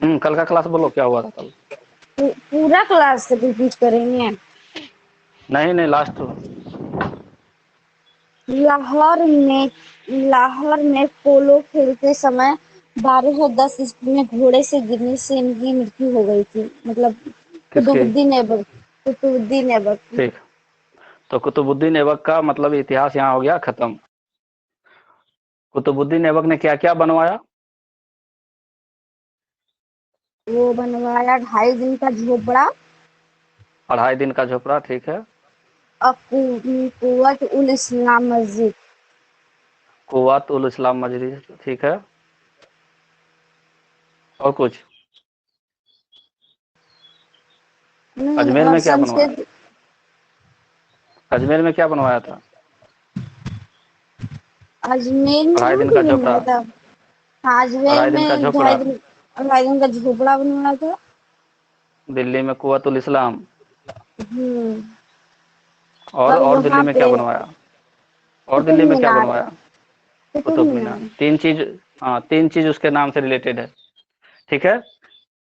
कल का क्लास बोलो, क्या हुआ था कल? पूरा क्लास रिपीट करेंगे। नहीं नहीं, लास्ट। लाहौर में लाहौर में पोलो खेलते समय 1210 ईस्वी में घोड़े से गिरने से इनकी मृत्यु हो गई थी। मतलब किसकी? कुतुबुद्दीन ऐबक की। ठीक। तो कुतुबुद्दीन ऐबक का मतलब इतिहास यहाँ हो गया खत्म। कुतुबुद्दीन ऐबक ने क्या क्या बनवाया? वो बनवाया 2.5 दिन का झोपड़ा 2.5 दिन का झोपड़ा, ठीक है। और कुव्वत उल इस्लाम मस्जिद। कुव्वत उल इस्लाम मस्जिद, ठीक है। और कुछ? अजमेर और में क्या बनवाया? संस्कृत। अजमेर में क्या बनवाया था? अजमेर में अढ़ाई और दिन भी का झोपड़ा। बनवाया था। हाँ, अजमेर 2.5 दिन का में झोपड़ा। 2.5 दिन का झोपड़ा बनवाया था। दिल्ली में कुव्वत उल इस्लाम। हम्म। और दिल्ली वहां में क्या पे बनवाया? और कुतुब दिल्ली में क्या मीनार। बनवाया? कुतुब कुतुब मीनार, मीनार। 3 चीज। हाँ, 3 चीज उसके नाम से रिलेटेड है। ठीक है।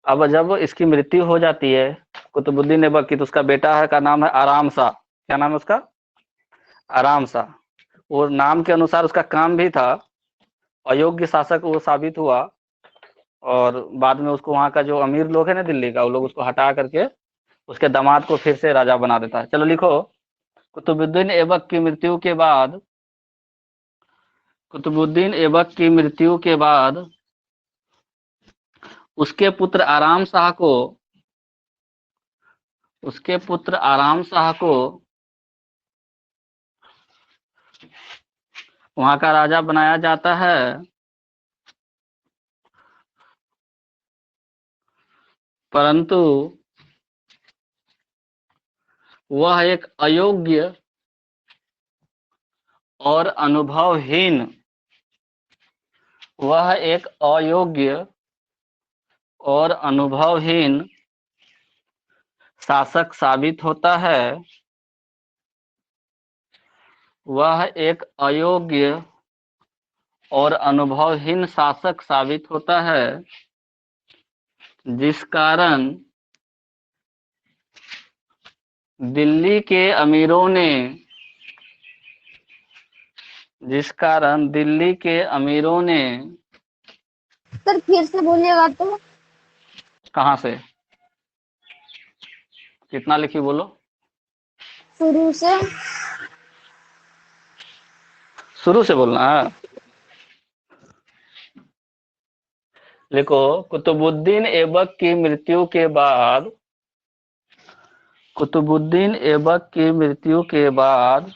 अब जब इसकी मृत्यु हो जाती है कुतुबुद्दीन ऐबक की, तो उसका बेटा है का नाम है आराम शाह। क्या नाम है उसका? आराम शाह। वो नाम के अनुसार उसका काम भी था। अयोग्य शासक वो साबित हुआ। और बाद में उसको वहाँ का जो अमीर लोग है ना दिल्ली का, वो लोग उसको हटा करके उसके दामाद को फिर से राजा बना देता है। चलो लिखो। कुतुबुद्दीन ऐबक की मृत्यु के बाद कुतुबुद्दीन ऐबक की मृत्यु के बाद उसके पुत्र आराम शाह को उसके पुत्र आराम शाह को वहां का राजा बनाया जाता है। परंतु वह एक अयोग्य और अनुभवहीन वह एक अयोग्य और अनुभवहीन शासक साबित होता है। वह एक अयोग्य और अनुभवहीन शासक साबित होता है, जिस कारण दिल्ली के अमीरों ने जिस कारण दिल्ली के अमीरों ने सर फिर से बोलिएगा तो। कहाँ से? कितना लिखी बोलो? शुरू से। शुरू से बोलना है। देखो, कुतुबुद्दीन ऐबक की मृत्यु के बाद कुतुबुद्दीन ऐबक की मृत्यु के बाद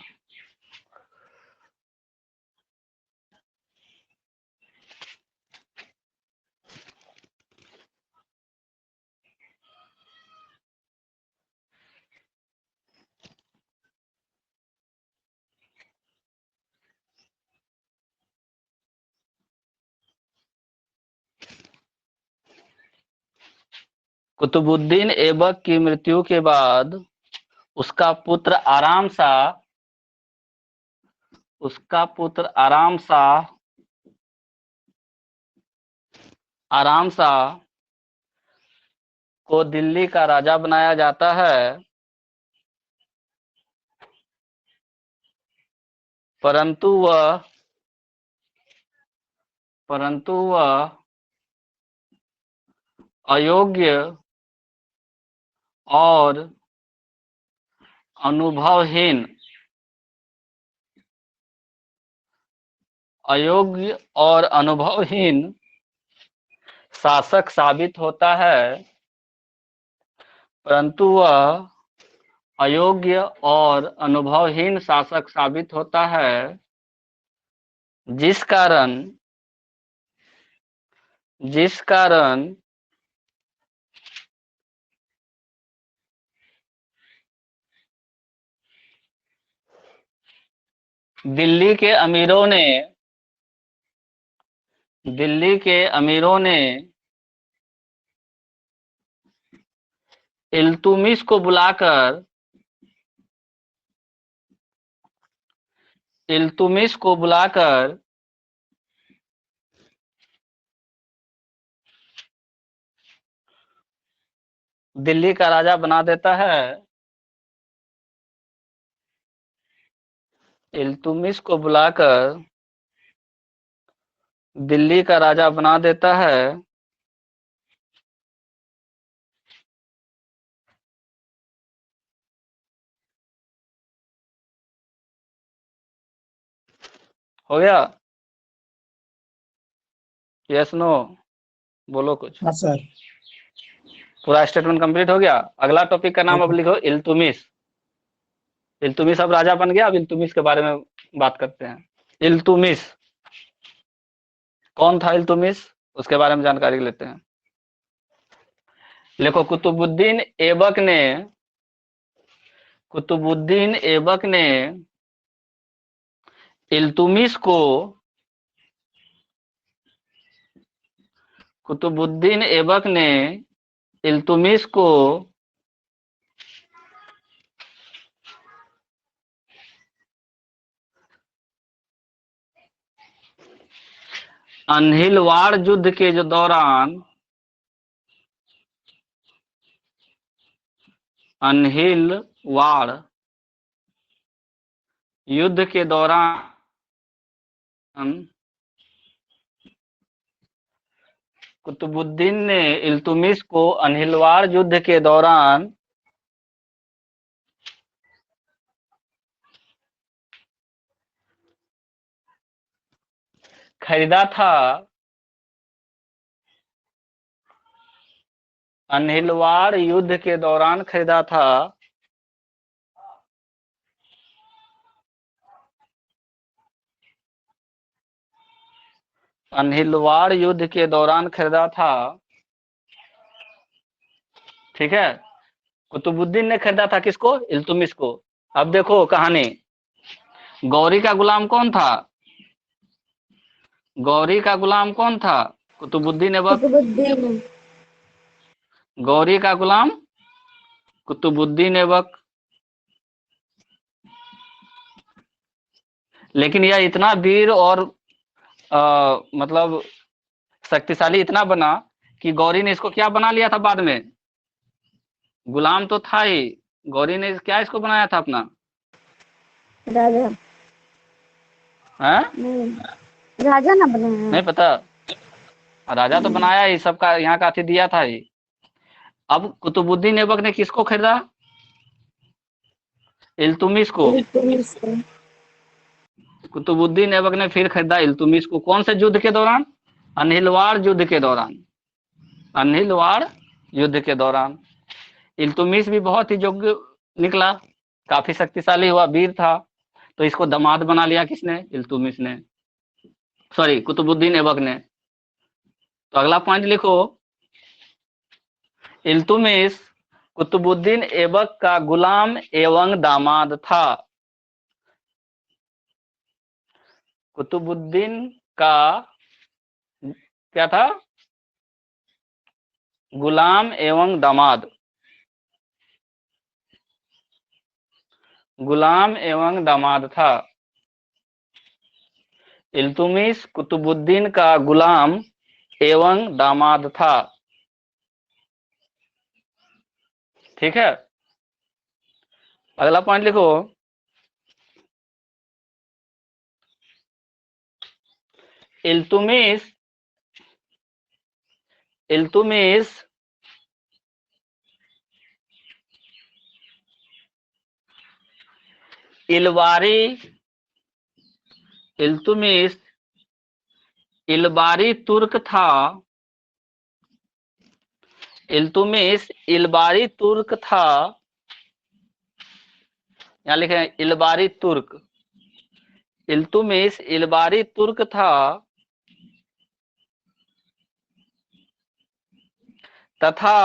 कुतुबुद्दीन ऐबक की मृत्यु के बाद उसका पुत्र आराम शाह उसका पुत्र आराम शाह को दिल्ली का राजा बनाया जाता है। परंतु वह परंतु वह अयोग्य और अनुभवहीन अयोग्य और अनुभवहीन शासक साबित होता है। परंतु वह अयोग्य और अनुभवहीन शासक साबित होता है, जिस कारण जिस कारण दिल्ली के अमीरों ने दिल्ली के अमीरों ने इल्तुमिश को बुलाकर इल्तुमिश को बुलाकर दिल्ली का राजा बना देता है, इल्तुतमिश को बुलाकर दिल्ली का राजा बना देता है, हो गया? यस नो, बोलो कुछ। हाँ सर। पूरा स्टेटमेंट कंप्लीट हो गया। अगला टॉपिक का नाम अब लिखो इल्तुतमिश। इल्तुतमिश अब राजा बन गया। अब इल्तुतमिश के बारे में बात करते हैं। इल्तुतमिश कौन था? इल्तुतमिश उसके बारे में जानकारी लेते हैं। देखो, कुतुबुद्दीन ऐबक ने इल्तुतमिश को कुतुबुद्दीन ऐबक ने इल्तुतमिश को अन्हिलवाड़ युद्ध के जो दौरान अन्हिलवाड़ युद्ध के दौरान कुतुबुद्दीन ने इल्तुतमिश को अन्हिलवाड़ युद्ध के दौरान खरीदा था। अन्हिलवाड़ युद्ध के दौरान खरीदा था। अन्हिलवाड़ युद्ध के दौरान खरीदा था। ठीक है, कुतुबुद्दीन ने खरीदा था किसको? इल्तुतमिश को। अब देखो कहानी, गौरी का गुलाम कौन था? गौरी का गुलाम कौन था? कुतुबुद्दीन ऐबक। कुतुबुद्दीन। गौरी का गुलाम कुतुबुद्दीन ऐबक। लेकिन यह इतना वीर और मतलब शक्तिशाली इतना बना कि गौरी ने इसको क्या बना लिया था बाद में? गुलाम तो था ही, गौरी ने क्या इसको बनाया था अपना? राजा। है? नहीं, राजा ना बने हैं। नहीं पता? राजा तो बनाया ही, सबका यहाँ का अति दिया था ही। अब कुतुबुद्दीन ऐबक ने किसको खरीदा? इल्तुतमिश को। इल्तुतमिश को। कुतुबुद्दीन ऐबक ने फिर खरीदा इल्तुतमिश को। कौन से युद्ध के दौरान? अन्हिलवाड़ युद्ध के दौरान। अन्हिलवाड़ युद्ध के दौरान इल्तुतमिश भी बहुत ही योग्य निकला, काफी शक्तिशाली हुआ, वीर था, तो इसको दामाद बना लिया किसने? इल्तुतमिश ने, सॉरी कुतुबुद्दीन ऐबक ने। तो अगला पॉइंट लिखो, इल्तुतमिश कुतुबुद्दीन ऐबक का गुलाम एवं दामाद था। कुतुबुद्दीन का क्या था? गुलाम एवं दामाद। गुलाम एवं दामाद था। इल्तुतमिश कुतुबुद्दीन का गुलाम एवं दामाद था। ठीक है, अगला पॉइंट लिखो, इल्तुतमिश इल्तुतमिश इलबारी तुर्क था। इल्तुतमिश इलबारी तुर्क था। यहाँ लिखे इलबारी तुर्क। इल्तुतमिश इलबारी तुर्क था तथा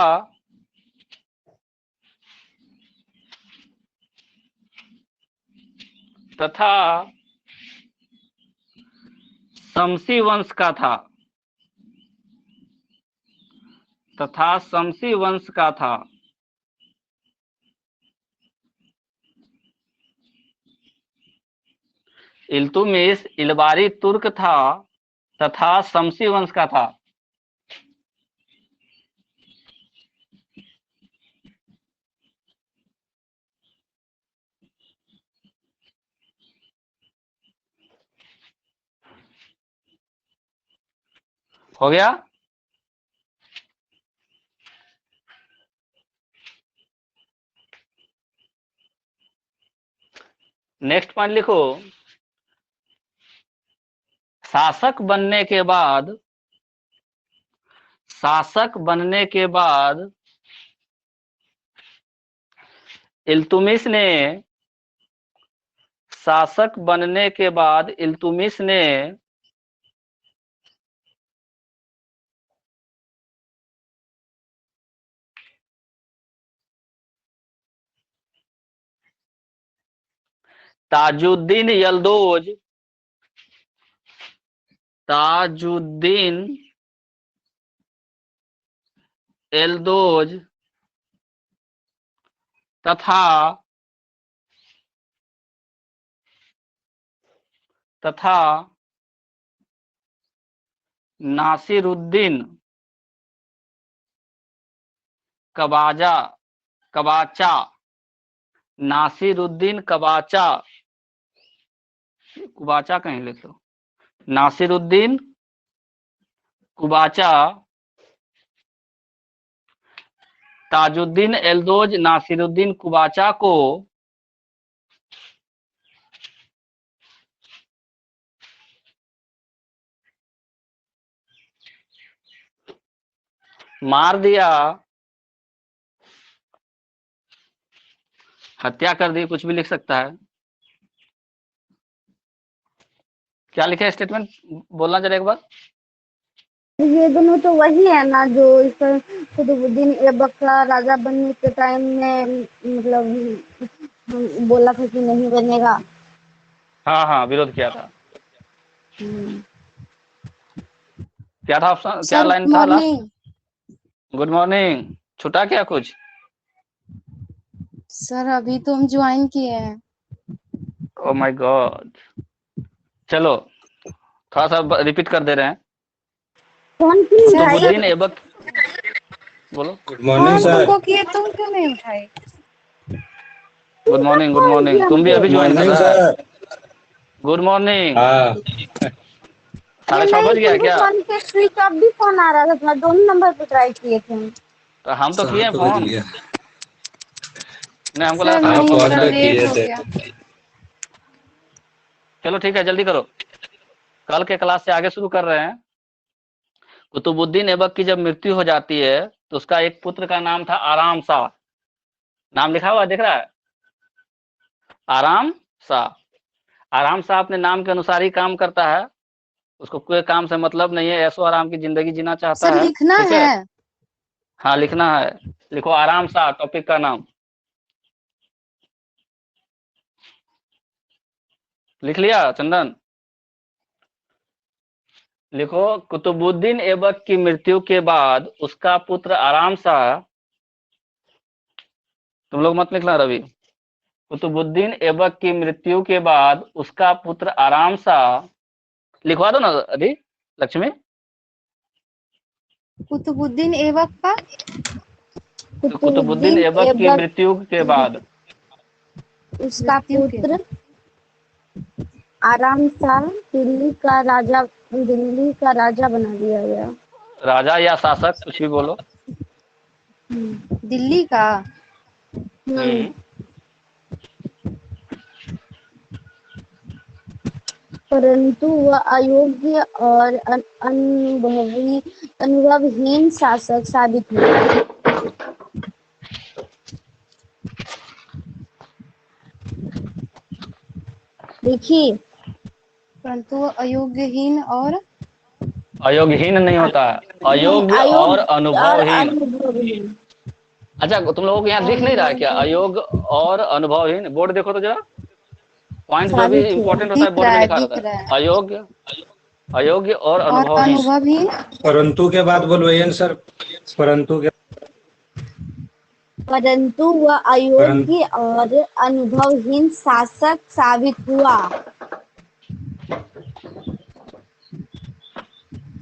शमसी वंश का था। शमसी वंश का था। इल्तुतमिश इलबारी तुर्क था तथा शमसी वंश का था। हो गया। नेक्स्ट पॉइंट लिखो, शासक बनने के बाद, शासक बनने के बाद इल्तुमिश ने, शासक बनने के बाद इल्तुमिश ने ताजुद्दीन यल्दोज, ताजुद्दीन एल्दोज तथा तथा नासिरुद्दीन कबाजा, कबाचा, नासिरुद्दीन कबाचा, कुबाचा कहीं लिख लो, नासिरुद्दीन कुबाचा, ताजुद्दीन एल्दोज नासिरुद्दीन कुबाचा को मार दिया, हत्या कर दी, कुछ भी लिख सकता है। क्या लिखा है स्टेटमेंट, बोलना जरा एक बार। ये दोनों तो वही है ना जो इस कुतुबुद्दीन ऐबक का राजा बनने के टाइम में मतलब बोला था कि नहीं बनेगा। हाँ हाँ, विरोध किया था। क्या था ऑप्शन, क्या सर लाइन था लास्ट? मॉर्निंग। Good morning. छुटा क्या कुछ? सर अभी तो हम ज्वाइन किए हैं। Oh my God. चलो थोड़ा सा रिपीट कर दे रहे हैं। कौन की कुतुबुद्दीन ऐबक, बोलो। गुड मॉर्निंग हम सर। तुमको किए, तुम क्यों नहीं उठाए? Good morning, good morning. तुम भी अभी ज्वाइन कर मॉर्निंग रहा है? सर। Good morning. हाँ 6:30 बज गया क्या? फोन पे स्विच ऑफ भी फोन आ रहा था, तुम्हारे दोनों नंबर पे ट्राई किए थे हम। तो हम तो किए 7 बज फोन, गया। नहीं हमको लगा सर साढ़े हाँ नहीं, छह बज कॉल थोड़ा रहा है। बैक लेट किए हो थे। गया। चलो ठीक है, जल्दी करो, कल के क्लास से आगे शुरू कर रहे हैं। कुतुबुद्दीन ऐबक की जब मृत्यु हो जाती है तो उसका एक पुत्र का नाम था आराम शाह। नाम लिखा हुआ दिख रहा है, आराम शाह। आराम शाह अपने नाम के अनुसार ही काम करता है, उसको कोई काम से मतलब नहीं है, ऐशो आराम की जिंदगी जीना चाहता सर है। लिखना ठीक है। है, हाँ लिखना है। लिखो आराम शाह, टॉपिक का नाम लिख लिया चंदन? लिखो कुतुबुद्दीन ऐबक की मृत्यु के बाद उसका पुत्र आराम शाह, तुम लोग मत लिखना रवि। कुतुबुद्दीन ऐबक की मृत्यु के बाद उसका पुत्र आराम शाह, लिखवा दो ना अभी लक्ष्मी। कुतुबुद्दीन ऐबक का तो कुतुबुद्दीन ऐबक की मृत्यु के बाद उसका मृत्यु के पुत्र आराम शाह दिल्ली का राजा बना दिया गया। राजा या शासक, कुछ भी बोलो। दिल्ली का। हम्म। परंतु वह अयोग्य और अनुभवहीन शासक साबित हुआ। देखिए, परंतु वो अयोग्यहीन और अयोग्यहीन नहीं होता है, अयोग्य और अनुभवहीन। अनुभवहीन। अच्छा तुम लोगों को यहाँ दिख नहीं रहा है क्या, अयोग्य और अनुभवहीन? बोर्ड देखो तो जरा, पॉइंट जो भी साबित हुआ। इंपॉर्टेंट होता है दिख बोर्ड रहा में है, लिखा रहता दिख है। रहा है। अयोग्य, अयोग्य और और अनुभवहीन। अनुभवहीन। परंतु के बाद बोलवाइए सर। परंतु के परंतु वह अयोग्य और अनुभवहीन शासक साबित हुआ,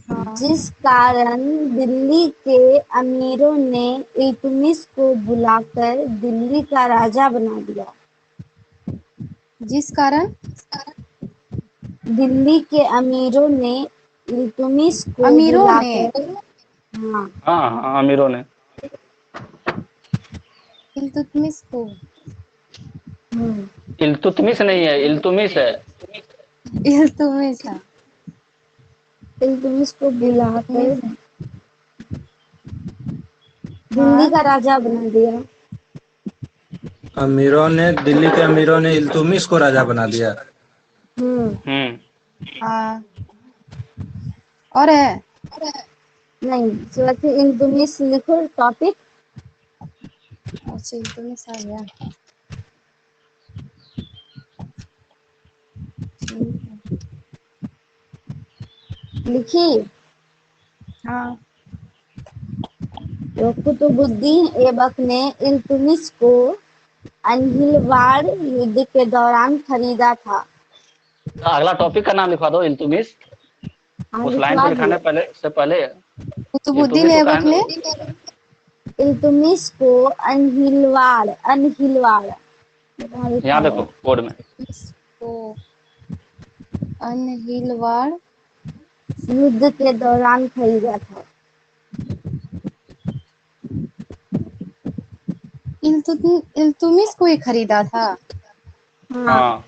हाँ। जिस कारण दिल्ली के अमीरों ने इल्तुमिश को बुलाकर दिल्ली का राजा बना दिया। जिस कारण दिल्ली के अमीरों ने इल्तुमिश को अमीरों ने बुलाकर, हाँ, हाँ हाँ, अमीरों ने। इल्तुतमिश को इल्तुतमिश नहीं है, इल्तुमिश है। इल्तुमिश हाँ, इल्तुमिश को बुलाकर इल्तुतमिश दिल्ली हाँ का राजा बना दिया। अमीरों ने, दिल्ली के अमीरों ने इल्तुमिश को राजा बना दिया। हम्म। हाँ। और है नहीं, सिर्फ इल्तुमिश लिखो टॉपिक। अच्छा इल्तुतमिश आ गया। ठीक है। लिखी। हाँ तो कुतुबुद्दीन ऐबक ने इल्तुमिश को अनहिलवाड़ युद्ध के दौरान खरीदा था। अगला टॉपिक का नाम लिखवा दो, इल्तुमिश। हाँ, उस लाइन को लिखवा लिखाने दिए। पहले से पहले कुतुबुद्दीन इल्तुमिश को ऐबक ने इल्तुमिश को अनहिलवाड़ अनहिलवाड़ यहाँ लिखा यहाँ है, देखो बोर्ड में। इसको अनहिलवाड़ युद्ध के दौरान खरीदा था। इल्तुतमिश को ही खरीदा था। हाँ, हाँ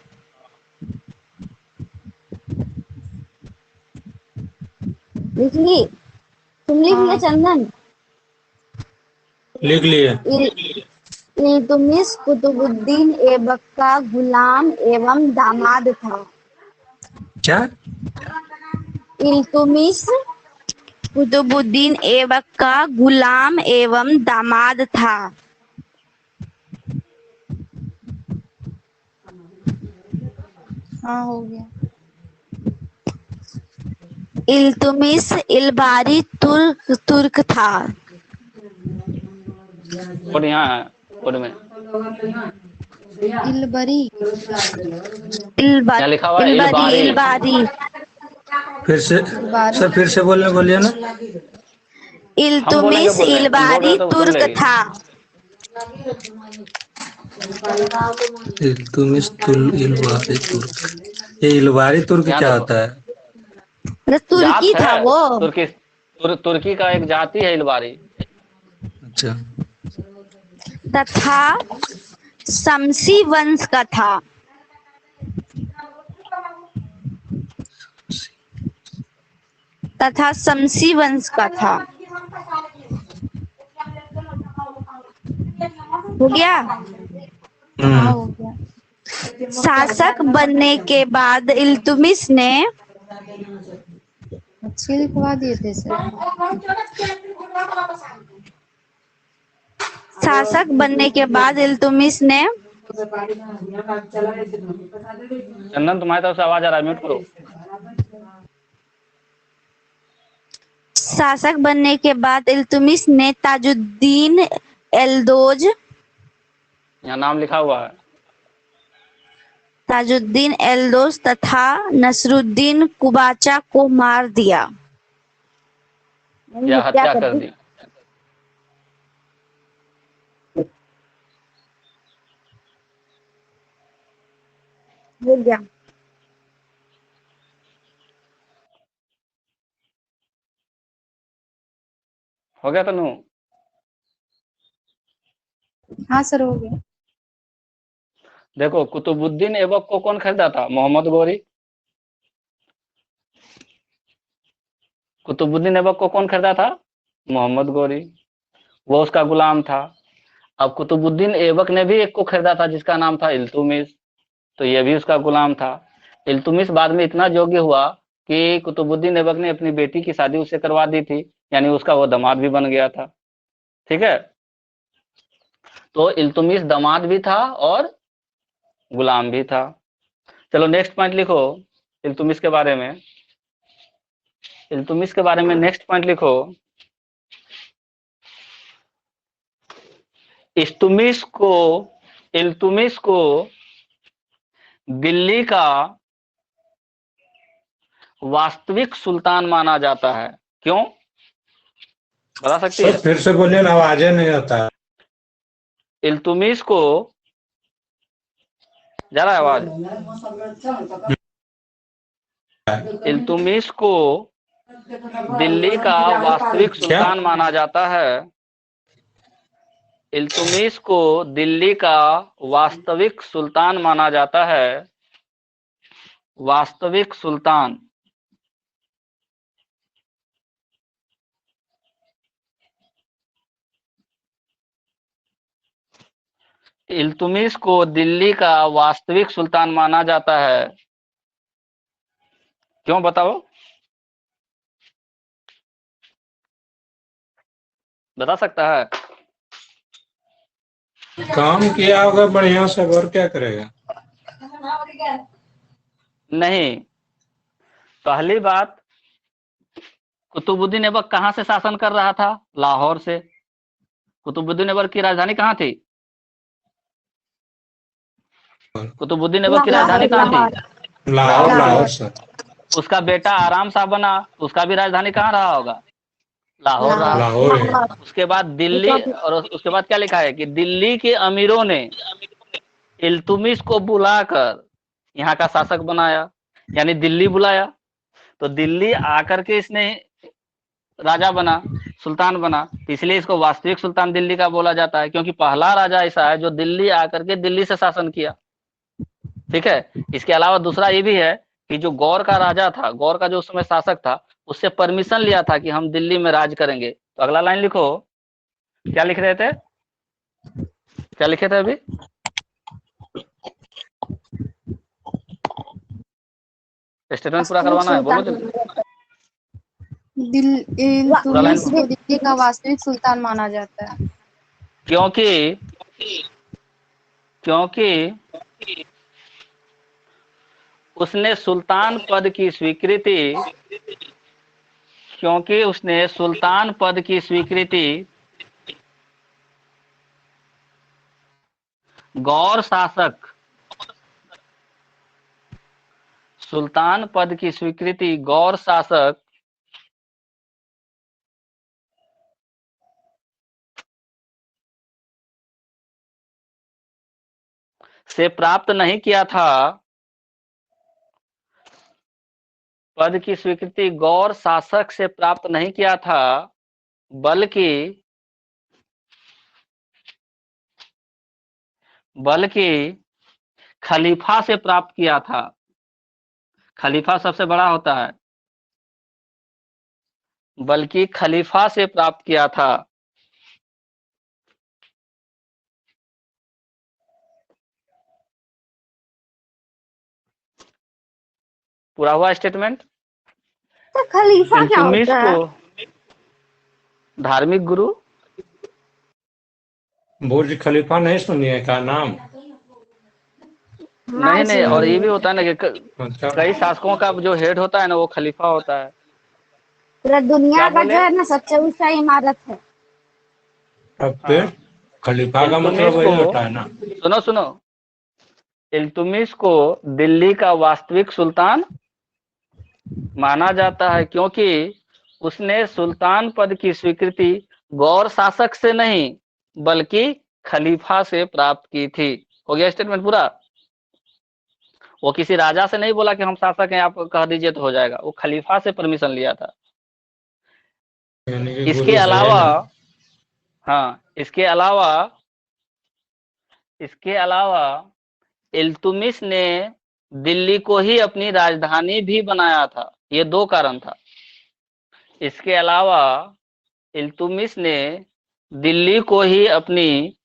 लिख ली। तुम लिख लिया हाँ चंदन। लिख लिए। इल्तुमिश कुतुबुद्दीन ऐबक का गुलाम एवं दामाद था। क्या? इल्तुमिश कुतुबुद्दीन ऐबक का गुलाम एवं दामाद था। हाँ हो गया। इल्तुमिश इलबारी तुर्क था। बोर्ड यहाँ है, बोर्ड में इलबरी यहाँ लिखा हुआ है इलबारी इलबारी। इलबारी फिर से इलबारी सर, फिर से बोलने बोलिए ना। हम बोलेंगे, इल्तुमिश बोल रहे हैं, तुम बोल रहे इलबारी हो तो सुन तुर्क लेगी। था। इल्तुमिश इलबारी तुर्क। ये इलबारी तुर्क यहाँ क्या देखो, होता है? तुर्की जात था है, वो। तुर्की का एक जाति है इलबारी। अच्छा। तथा शमसी वंश का था। तथा शमसी वंश का था। हो गया। हाँ हम्म। हो गया। शासक बनने के बाद इल्तुमिश ने अच्छे लिखवा दिए थे सर। शासक बनने के बाद इल्तुमिश ने चंदन तुम्हारी तरफ से आवाज आ रहा है, म्यूट करो। शासक बनने के बाद इल्तुमिश ने ताजुद्दीन एल्दोज यहाँ नाम लिखा हुआ है। ताजुद्दीन एल्दोज तथा नसरुद्दीन कुबाचा को मार दिया। या हत्या कर दी। दी। हो गया। हो गया तनु? हाँ सर हो गया। देखो, कुतुबुद्दीन ऐबक को कौन खरीदा था? मोहम्मद गोरी। कुतुबुद्दीन ऐबक को कौन खरीदा था? मोहम्मद गोरी। वो उसका गुलाम था। अब कुतुबुद्दीन ऐबक ने भी एक को खरीदा था जिसका नाम था इल्तुमिश, तो यह भी उसका गुलाम था। इल्तुमिश बाद में इतना योग्य हुआ कि कुतुबुद्दीन ऐबक ने अपनी बेटी की शादी उससे करवा दी थी, यानी उसका वो दामाद भी बन गया था। ठीक है, तो इल्तुमिश दामाद भी था और गुलाम भी था। चलो नेक्स्ट पॉइंट लिखो इल्तुमिश के बारे में। इल्तुमिश के बारे में नेक्स्ट पॉइंट लिखो। इल्तुमिश को दिल्ली का वास्तविक सुल्तान माना जाता है। क्यों, बता सकती सर है? फिर से बोलिए ना, आवाजें नहीं आता है। इल्तुमिश को, जा रहा है आवाज? इल्तुमिश को दिल्ली का वास्तविक क्या? सुल्तान माना जाता है। इल्तुतमिश को दिल्ली का वास्तविक सुल्तान माना जाता है। वास्तविक सुल्तान। इल्तुतमिश को दिल्ली का वास्तविक सुल्तान माना जाता है। क्यों बताओ? बता सकता है? काम किया होगा बढ़िया से, और क्या करेगा? नहीं। पहली बात, कुतुबुद्दीन ऐबक कहां से शासन कर रहा था? लाहौर से। कुतुबुद्दीन ऐबक की राजधानी कहां थी? कुतुबुद्दीन ऐबक की राजधानी कहां थी? लाहौर, लाहौर सर। उसका बेटा आराम शाह बना, उसका भी राजधानी कहां रहा होगा? लाहौर रहा। लाहौर है। उसके बाद दिल्ली, और उसके बाद क्या लिखा है कि दिल्ली के अमीरों ने इल्तुतमिश को बुलाकर यहाँ का शासक बनाया, यानी दिल्ली बुलाया, तो दिल्ली आकर के इसने राजा बना, सुल्तान बना। इसलिए इसको वास्तविक सुल्तान दिल्ली का बोला जाता है, क्योंकि पहला राजा ऐसा है जो दिल्ली आकर के दिल्ली से शासन किया। ठीक है। इसके अलावा दूसरा ये भी है कि जो गौर का राजा था, गौर का जो उस समय शासक था, उससे परमिशन लिया था कि हम दिल्ली में राज करेंगे। तो अगला लाइन लिखो, क्या लिख रहे थे? क्या लिखे थे अभी? स्टेटमेंट पूरा करवाना है, बोलो जल्दी। पूरा लाइन इल्तुतमिश को दिल्ली का वास्तविक सुल्तान माना जाता है। क्योंकि क्योंकि उसने सुल्तान पद की स्वीकृति क्योंकि उसने सुल्तान पद की स्वीकृति गौर शासक सुल्तान पद की स्वीकृति गौर शासक से प्राप्त नहीं किया था। पद की स्वीकृति गौर शासक से प्राप्त नहीं किया था, बल्कि खलीफा से प्राप्त किया था। खलीफा सबसे बड़ा होता है। बल्कि खलीफा से प्राप्त किया था। पूरा हुआ स्टेटमेंट। तो खलीफा क्या इल्तुतमिश होता है? को धार्मिक गुरु। बुर्ज खलीफा नहीं सुनिए का नाम? नहीं नहीं, और ये भी सुनिए। होता है ना कि अच्छा। कई शासकों का जो हेड होता है ना, वो खलीफा होता है। पूरा दुनिया क्या का बोले? जो है ना सबसे ऊंचा इमारत है। अब फिर हाँ। खलीफा का मतलब इल्तुतमिश वही को होता है ना? सुनो सुनो, इल्तुतमिश को दिल्ली का वास्तविक सुल्तान माना जाता है, क्योंकि उसने सुल्तान पद की स्वीकृति गौर शासक से नहीं, बल्कि खलीफा से प्राप्त की थी। हो गया स्टेटमेंट पूरा। वो किसी राजा से नहीं बोला कि हम शासक हैं, आप कह दीजिए तो हो जाएगा। वो खलीफा से परमिशन लिया था। यानी कि इसके गुरु है अलावा, ना? हाँ, इसके अलावा इल्तुतमिश ने दिल्ली को ही अपनी राजधानी भी बनाया था। ये दो कारण था। इसके अलावा इल्तुतमिश ने दिल्ली को ही अपनी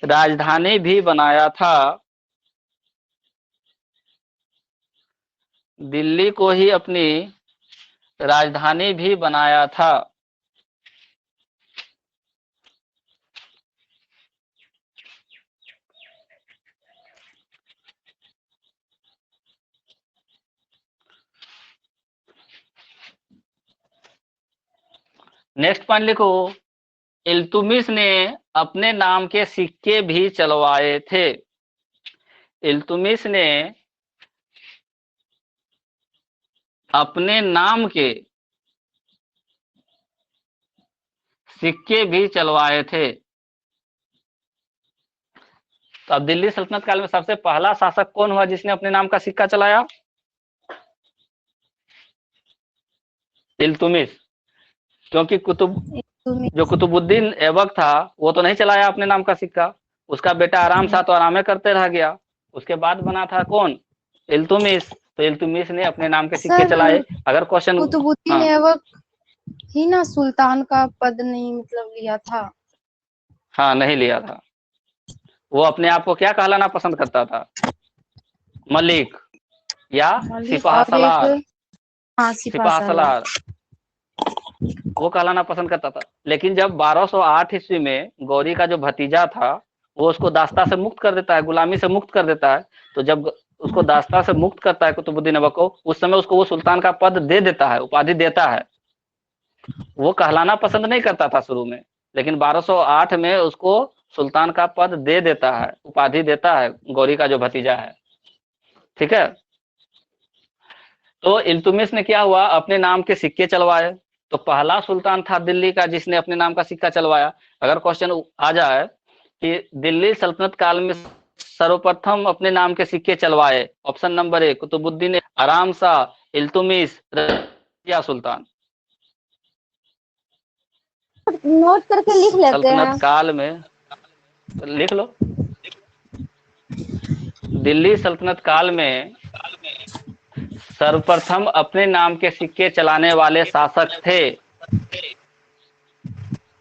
राजधानी भी बनाया था। दिल्ली को ही अपनी राजधानी भी बनाया था। नेक्स्ट पॉइंट लिखो, इल्तुतमिश ने अपने नाम के सिक्के भी चलवाए थे। इल्तुतमिश ने अपने नाम के सिक्के भी चलवाए थे। तो अब दिल्ली सल्तनत काल में सबसे पहला शासक कौन हुआ जिसने अपने नाम का सिक्का चलाया? इल्तुमिश, क्योंकि तुम्हें जो कुतुबुद्दीन ऐबक था वो तो नहीं चलाया अपने नाम का सिक्का, उसका बेटा आराम सा तो आरामे करते रह गया। उसके बाद बना था कौन? इल्तुमिश। तो इल्तुमिश ने अपने नाम के सिक्के सर चलाए। अगर क्वेश्चन, कुतुबुद्दीन हाँ ऐबक ही ना सुल्तान का पद नहीं मतलब लिया था। हाँ नहीं लिया था। वो अपने आप को क्या कहलाना पसंद करता था? मलिक या मलिक सिपाह और एक, सलार। हाँ सिपा सिपाह सालार। सलार वो कहलाना पसंद करता था। लेकिन जब 1208 ईस्वी में गौरी का जो भतीजा था वो उसको दास्ता से मुक्त कर देता है, गुलामी से मुक्त कर देता है, तो जब उसको दास्ता से मुक्त करता है कुतुबुद्दीन ऐबक को, उस समय उसको वो सुल्तान का पद दे देता है, उपाधि देता है। वो कहलाना पसंद नहीं करता था शुरू में, लेकिन 1208 में उसको सुल्तान का पद दे देता है, उपाधि देता है, गौरी का जो भतीजा है। ठीक है। तो इल्तुमिश ने क्या हुआ, अपने नाम के सिक्के चलवाए। तो पहला सुल्तान था दिल्ली का जिसने अपने नाम का सिक्का चलवाया। अगर क्वेश्चन आ जाए कि दिल्ली सल्तनत काल में सर्वप्रथम अपने नाम के सिक्के चलवाए, ऑप्शन नंबर ए कुतुबुद्दीन, आराम शाह, इल्तुमिश, रजिया सुल्तान। नोट करके लिख लेते सल्तनत हैं। काल में लिख लो। दिल्ली सल्तनत काल में सर्वप्रथम अपने नाम के सिक्के चलाने वाले शासक थे,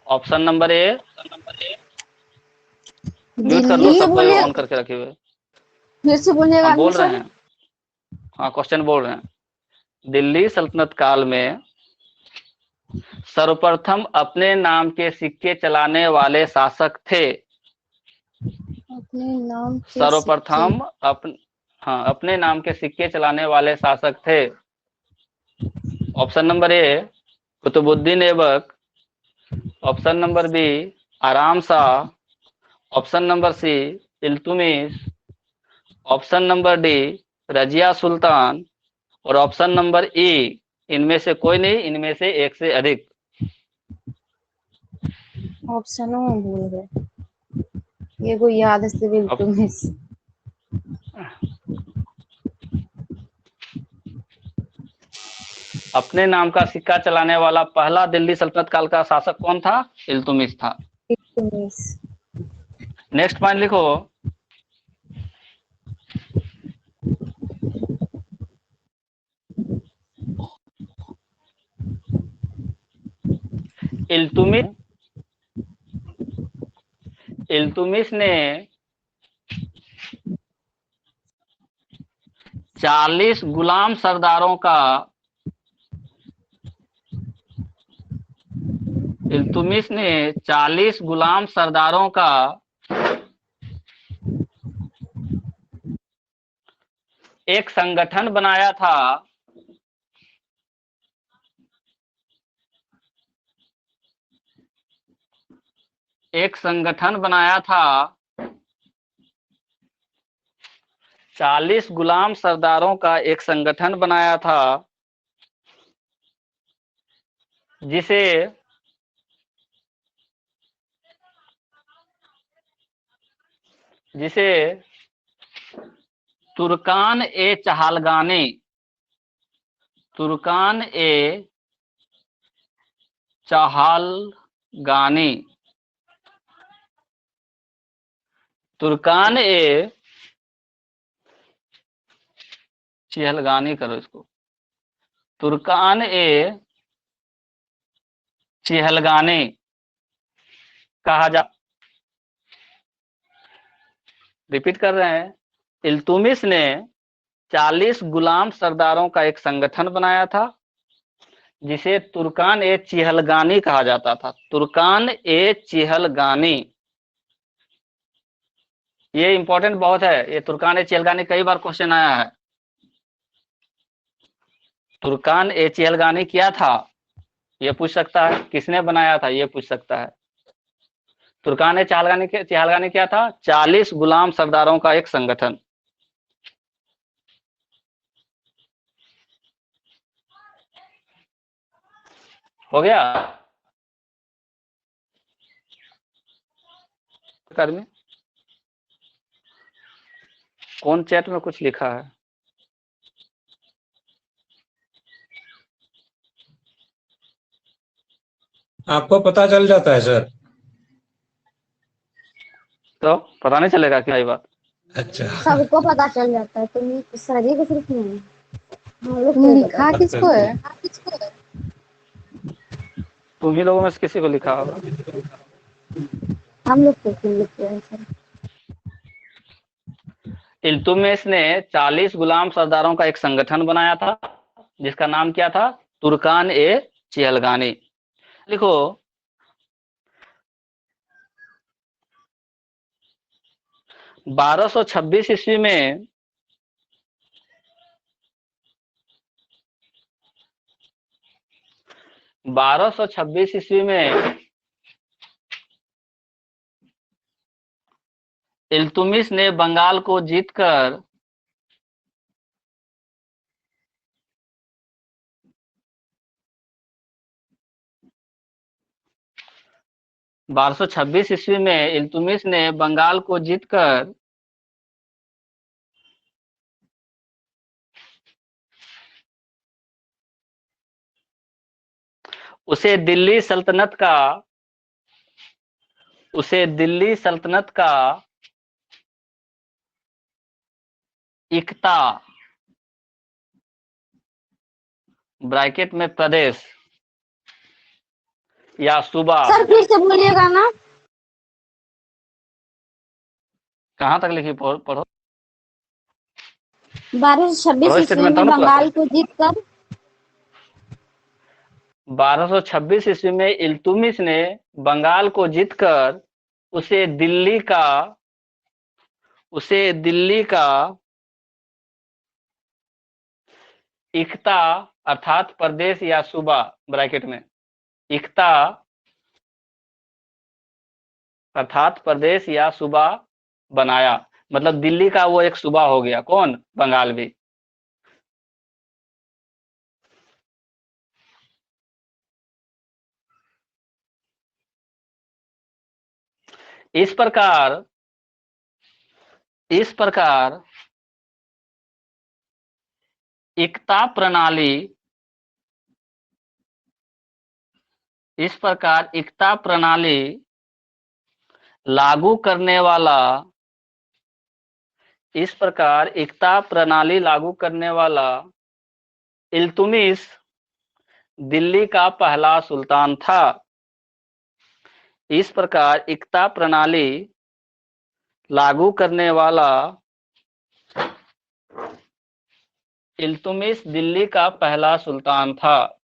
ऑप्शन नंबर ए। म्यूट कर लो दिल्ली सब बोलिए, ऑन करके रखे हुए। फिर से बोलिएगा हम बोल रहे आंसर। हैं, हाँ क्वेश्चन बोल रहे हैं। दिल्ली सल्तनत काल में सर्वप्रथम अपने नाम के सिक्के चलाने वाले शासक थे। अपने नाम के सिक्के। सर्वप्रथम हाँ अपने नाम के सिक्के चलाने वाले शासक थे। Option number A Qutubuddin Aibak, option number B Aram Shah, option number C Iltutmish, option number D Razia Sultan, और ऑप्शन नंबर ई इनमें से कोई नहीं, इनमें से एक से अधिक। ऑप्शनों में भूल गए, ये कोई याद है सिविल अब तुम्हें। अपने नाम का सिक्का चलाने वाला पहला दिल्ली सल्तनत काल का शासक कौन था? इल्तुमिश था। नेक्स्ट पॉइंट लिखो। इल्तुमिश इल्तुमिश ने 40 गुलाम सरदारों का इल्तुमिश ने 40 गुलाम सरदारों का एक संगठन बनाया था। एक संगठन बनाया था, 40 गुलाम सरदारों का एक संगठन बनाया था, जिसे जिसे तुर्कान ए चहालगानी, तुर्कान ए चहालगानी, तुर्कान ए चहलगानी करो इसको, तुर्कान ए चहलगानी कहा जा। रिपीट कर रहे हैं, इल्तुमिश ने 40 गुलाम सरदारों का एक संगठन बनाया था, जिसे तुर्कान ए चहलगानी कहा जाता था। तुर्कान ए चहलगानी, ये इंपॉर्टेंट बहुत है। ये तुर्कान ए चहलगानी कई बार क्वेश्चन आया है। तुर्कान ए चहलगानी क्या था ये पूछ सकता है, किसने बनाया था ये पूछ सकता है। तुर्कान ए चहलगानी क्या था? 40 गुलाम सरदारों का एक संगठन। हो गया में? कौन चैट में कुछ लिखा है? आपको पता चल जाता है सर। तो पता नहीं चलेगा क्या ये बात? अच्छा। सबको पता चल जाता है, तुम सर ही को सिर्फ नहीं, हम लोग तुम को भी लिखा पता किसको है? तुम ही लोगों में से किसी को लिखा होगा। हम लोग को क्यों लिखते हैं सर? इल्तुतमिश ने 40 गुलाम सरदारों का एक संगठन बनाया था, जिसका नाम क्या था? तुर्कान ए चिहलगानी। लिखो, 1226 ईस्वी में 1226 ईस्वी में इल्तुतमिश ने बंगाल को जीतकर बारह सौ छब्बीस ईस्वी में इल्तुतमिश ने बंगाल को जीतकर उसे दिल्ली सल्तनत का इक्ता, ब्रैकेट में प्रदेश या सूबा। सर फिर से बोलिएगा ना। कहां तक लिखी? पढ़ो 1226 ईस्वी स्टेटमेंट, तब में ना पूरा बंगाल करो। को जीतकर 1226 ईस्वी में इल्तुतमिश ने बंगाल को जीतकर उसे दिल्ली का इक्ता अर्थात प्रदेश या सूबा, ब्रैकेट में इक्ता अर्थात प्रदेश या सूबा बनाया। मतलब दिल्ली का वो एक सूबा हो गया। कौन? बंगाल भी। इस प्रकार इक्ता प्रणाली लागू करने वाला इल्तुतमिश दिल्ली का पहला सुल्तान था। इस प्रकार इक्ता प्रणाली लागू करने वाला इल्तुतमिश दिल्ली का पहला सुल्तान था।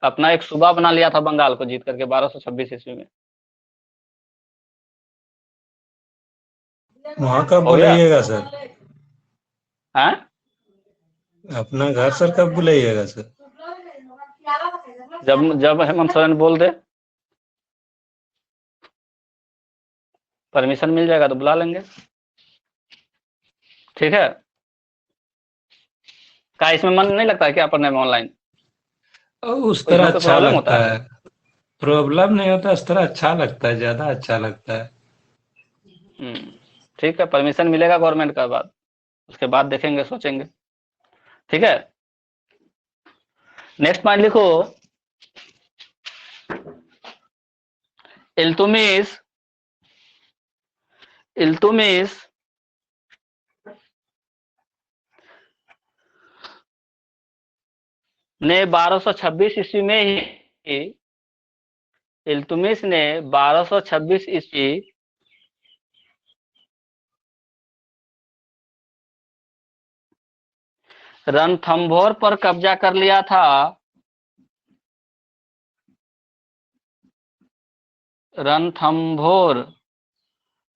अपना एक सूबा बना लिया था बंगाल को जीत करके 1226 ईस्वी में। वहाँ कब हो गया? बुलाइएगा सर? हैं? अपना घर सर कब बुलाइएगा सर? जब हेमंत सोरेन बोल दे, परमिशन मिल जाएगा तो बुला लेंगे। ठीक है? क्या इसमें मन नहीं लगता है क्या पढ़ने में ऑनलाइन? उस तरह इसमें कोई अच्छा प्रॉब्लम होता लगता है? है। प्रॉब्लम नहीं होता, इस तरह अच्छा लगता है, ज्यादा अच्छा लगता है। ठीक है, परमिशन मिलेगा गवर्नमेंट का बाद, उसके बाद देखेंगे, सोचेंगे। ठीक है, नेक्स्ट पॉइंट लिखो। इल्तुतमिश ने 1226 ईस्वी में ही इल्तुतमिश ने 1226 ईस्वी रणथंभौर पर कब्जा कर लिया था। रणथंभौर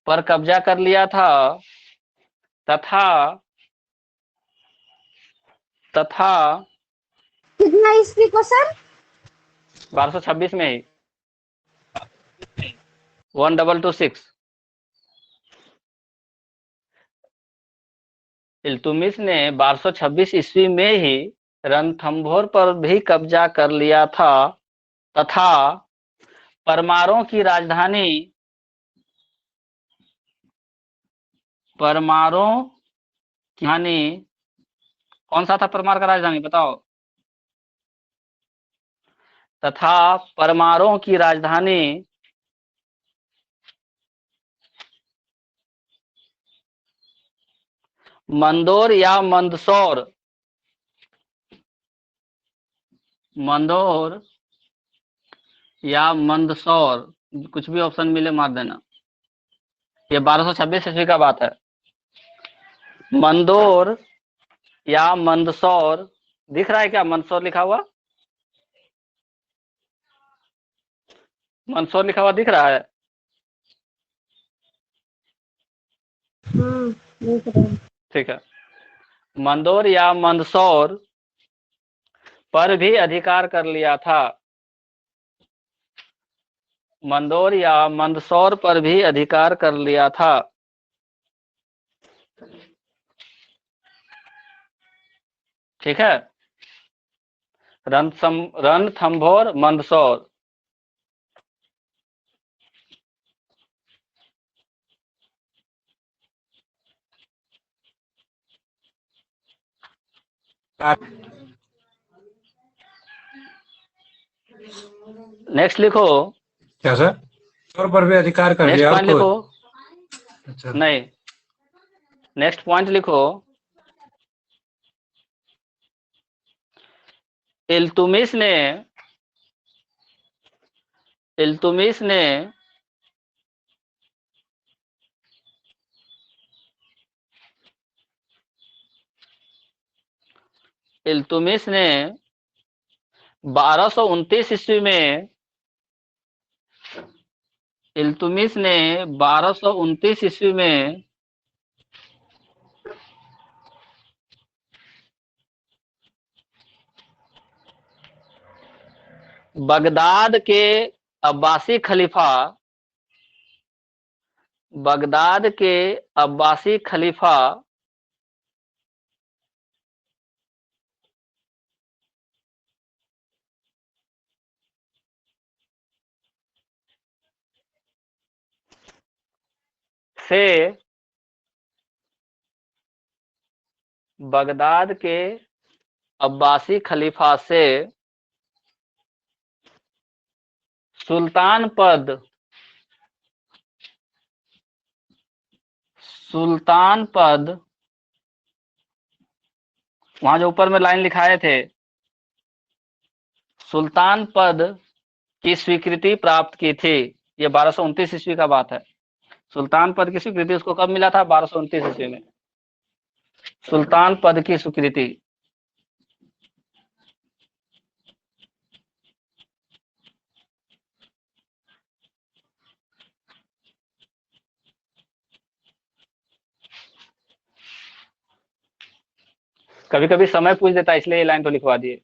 पर कब्जा कर लिया था तथा कितना ईस्वी को सर? 1226 में ही 1226 इल्तुतमिश ने 1226 ईस्वी में ही रणथंभौर पर भी कब्जा कर लिया था तथा परमारों की राजधानी कौन सा था परमार का राजधानी बताओ? तथा परमारों की राजधानी मंदोर या मंदसौर, मंदोर या मंदसौर, कुछ भी ऑप्शन मिले मार देना। ये 1226 ईस्वी का बात है। मंदोर या मंदसौर, दिख रहा है क्या मंदसौर लिखा हुआ? मंदसौर लिखा हुआ दिख रहा है? देख रहे हैं। ठीक है। मंदोर या मंदसौर पर भी अधिकार कर लिया था। मंदोर या मंदसौर पर भी अधिकार कर लिया था। ठीक है। रणथंभौर मंदसौर। नेक्स्ट लिखो। क्या सर? तौर पर भी अधिकार कर नेक्स्ट लिया और पॉइंट लिखो। अच्छा नहीं, नेक्स्ट पॉइंट लिखो। इल्तुमिश ने इल्तुमिश ने इल्तुमिश ने 1229 ईस्वी में इल्तुमिश ने 1229 ईस्वी में बगदाद के अब्बासी खलीफा बगदाद के अब्बासी खलीफा से बगदाद के अब्बासी खलीफा से सुल्तान पद वहां जो ऊपर में लाइन लिखाए थे, सुल्तान पद की स्वीकृति प्राप्त की थी। ये 1229 ईस्वी का बात है। सुल्तान पद की स्वीकृति उसको कब मिला था? 1229 ईस्वी में सुल्तान पद की स्वीकृति। कभी कभी समय पूछ देता है, इसलिए ये लाइन तो लिखवा दिए।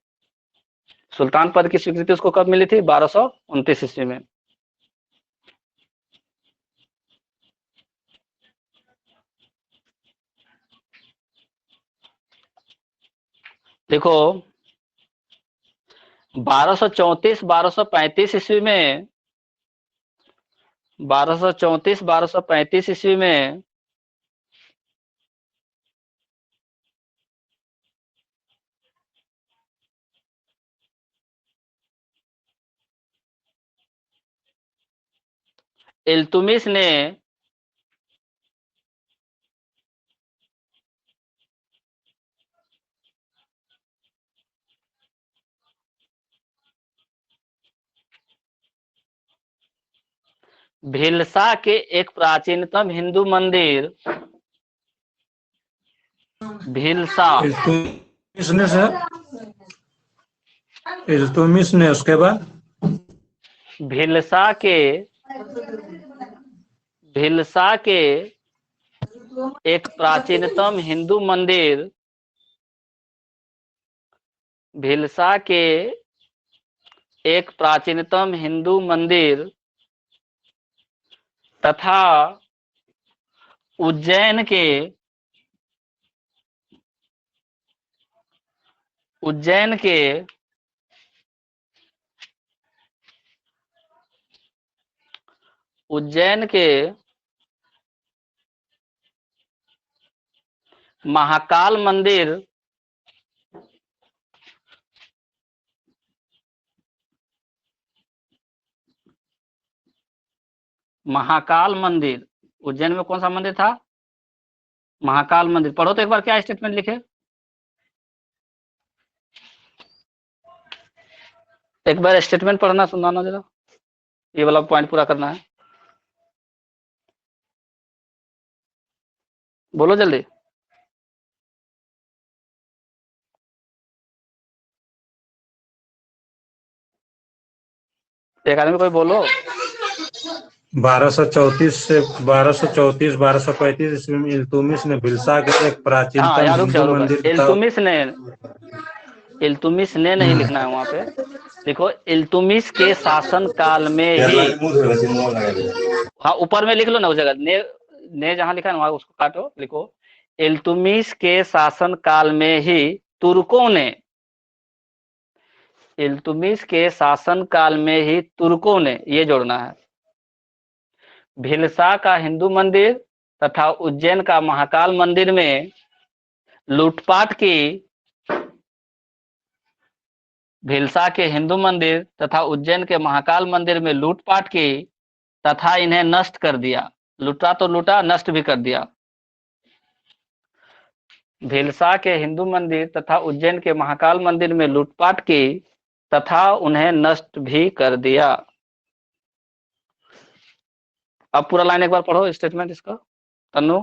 सुल्तान पद की स्वीकृति उसको कब मिली थी? 1229 ईस्वी में। देखो 1234 1235 ईस्वी में 1234 1235 ईस्वी में इल्तुमिश ने भिलसा के एक प्राचीनतम हिंदू मंदिर भिलसा इल्तुमिश ने सर, इल्तुमिश ने उसके बाद भिलसा के एक प्राचीनतम हिंदू मंदिर भिलसा के एक प्राचीनतम हिंदू मंदिर तथा उज्जैन के उज्जैन के उज्जैन के महाकाल मंदिर महाकाल मंदिर, उज्जैन में कौन सा मंदिर था? महाकाल मंदिर। पढ़ो तो एक बार क्या स्टेटमेंट लिखे, एक बार स्टेटमेंट पढ़ना सुनाना जरा, ये वाला पॉइंट पूरा करना है, बोलो जल्दी। एक आदमी कोई बोलो। 1234 से 1235 ईस्वी में इल्तुतमिश ने भिलसा के एक हाँ प्राचीनतम यार, रुक हिंदू जाओ रुक मंदिर जाओ। था। इल्तुतमिश ने नहीं लिखना है वहां पे, देखो इल्तुतमिश के शासन काल में ही, हाँ ऊपर में लिख लो ना उस जगह, ने जहां लिखा है ना वहां उसको काटो, लिखो इल्तुतमिश के शासन काल में ही तुर्कों ने, इल्तुतमिश के शासन काल में ही तुर्कों ने, ये जोड़ना है, भिलसा का हिंदू मंदिर तथा उज्जैन का महाकाल मंदिर में लूटपाट की, भिलसा के हिंदू मंदिर तथा उज्जैन के महाकाल मंदिर में लूटपाट की तथा इन्हें नष्ट कर दिया। लूटा तो लूटा, नष्ट भी कर दिया। भिलसा के हिंदू मंदिर तथा उज्जैन के महाकाल मंदिर में लूटपाट की तथा उन्हें नष्ट भी कर दिया। अब पूरा लाइन एक बार पढ़ो स्टेटमेंट इसका, तन्नू।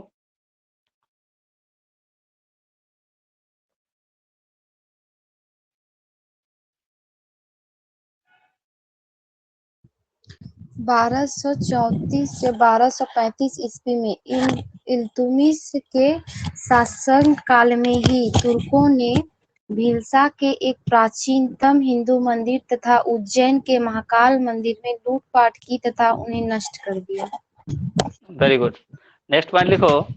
बारह सौ 34 से 1235 ईस्वी में इल्तुतमिश के शासन काल में ही तुर्कों ने भिलसा के एक प्राचीनतम हिंदू मंदिर तथा उज्जैन के महाकाल मंदिर में लूटपाट की तथा उन्हें नष्ट कर दिया। Very good. नेक्स्ट पॉइंट लिखो,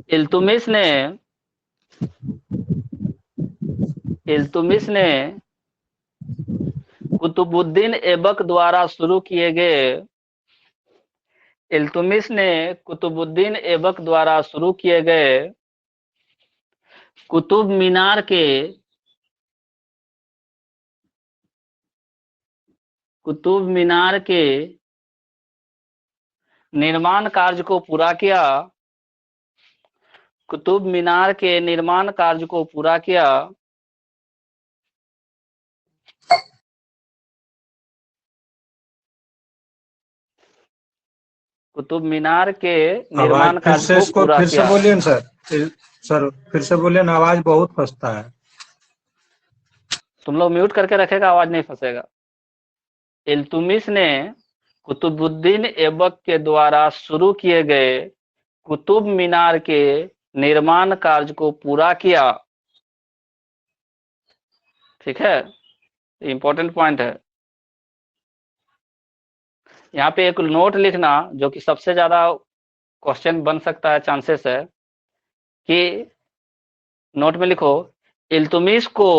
इल्तुतमिश ने कुतुबुद्दीन ऐबक द्वारा शुरू किए गए, इल्तुतमिश ने कुतुबुद्दीन ऐबक द्वारा शुरू किए गए कुतुब मीनार के निर्माण कार्य को पूरा किया, कुतुब मीनार के निर्माण कार्य को पूरा किया, कुतुब मीनार के निर्माण आवाज फिर कार्य से को इसको पूरा फिर से किया। बोलिए ना सर फिर से बोलिए ना, आवाज बहुत फंसता है। तुम लोग म्यूट करके रखेगा, आवाज नहीं फंसेगा। इल्तुतमिश ने कुतुबुद्दीन ऐबक के द्वारा शुरू किए गए कुतुब मीनार के निर्माण कार्य को पूरा किया। ठीक है, इंपॉर्टेंट पॉइंट है। यहाँ पे एक नोट लिखना जो कि सबसे ज्यादा क्वेश्चन बन सकता है, चांसेस है कि नोट में लिखो, इल्तुतमिश को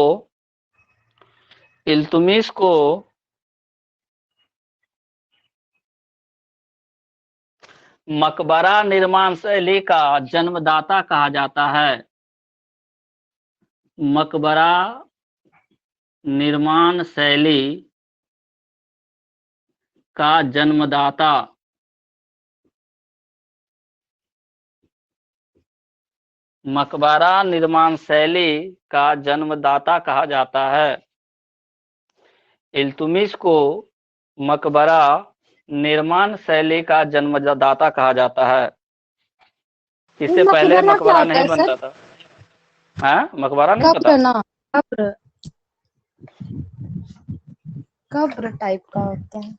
मकबरा निर्माण शैली का जन्मदाता कहा जाता है। मकबरा निर्माण शैली का जन्मदाता, मकबरा निर्माण शैली का जन्मदाता कहा जाता है। इल्तुतमिश को मकबरा निर्माण शैली का जन्मदाता कहा जाता है। इससे पहले मकबरा क्या मकबरा होता नहीं है बनता सर? था। हाँ, मकबरा नहीं कब्र पता? ना, कब्र टाइप का होता है।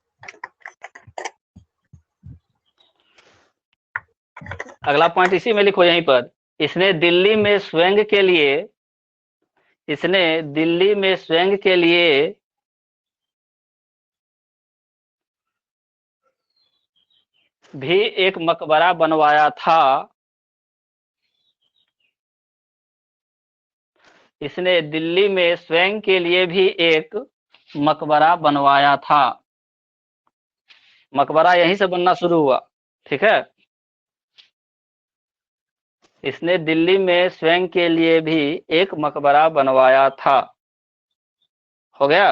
अगला पॉइंट इसी में लिखो यहीं पर, इसने दिल्ली में स्वयं के लिए भी एक मकबरा बनवाया था। इसने दिल्ली में स्वयं के लिए भी एक मकबरा बनवाया था। मकबरा यहीं से बनना शुरू हुआ। ठीक है, इसने दिल्ली में स्वयं के लिए भी एक मकबरा बनवाया था। हो गया।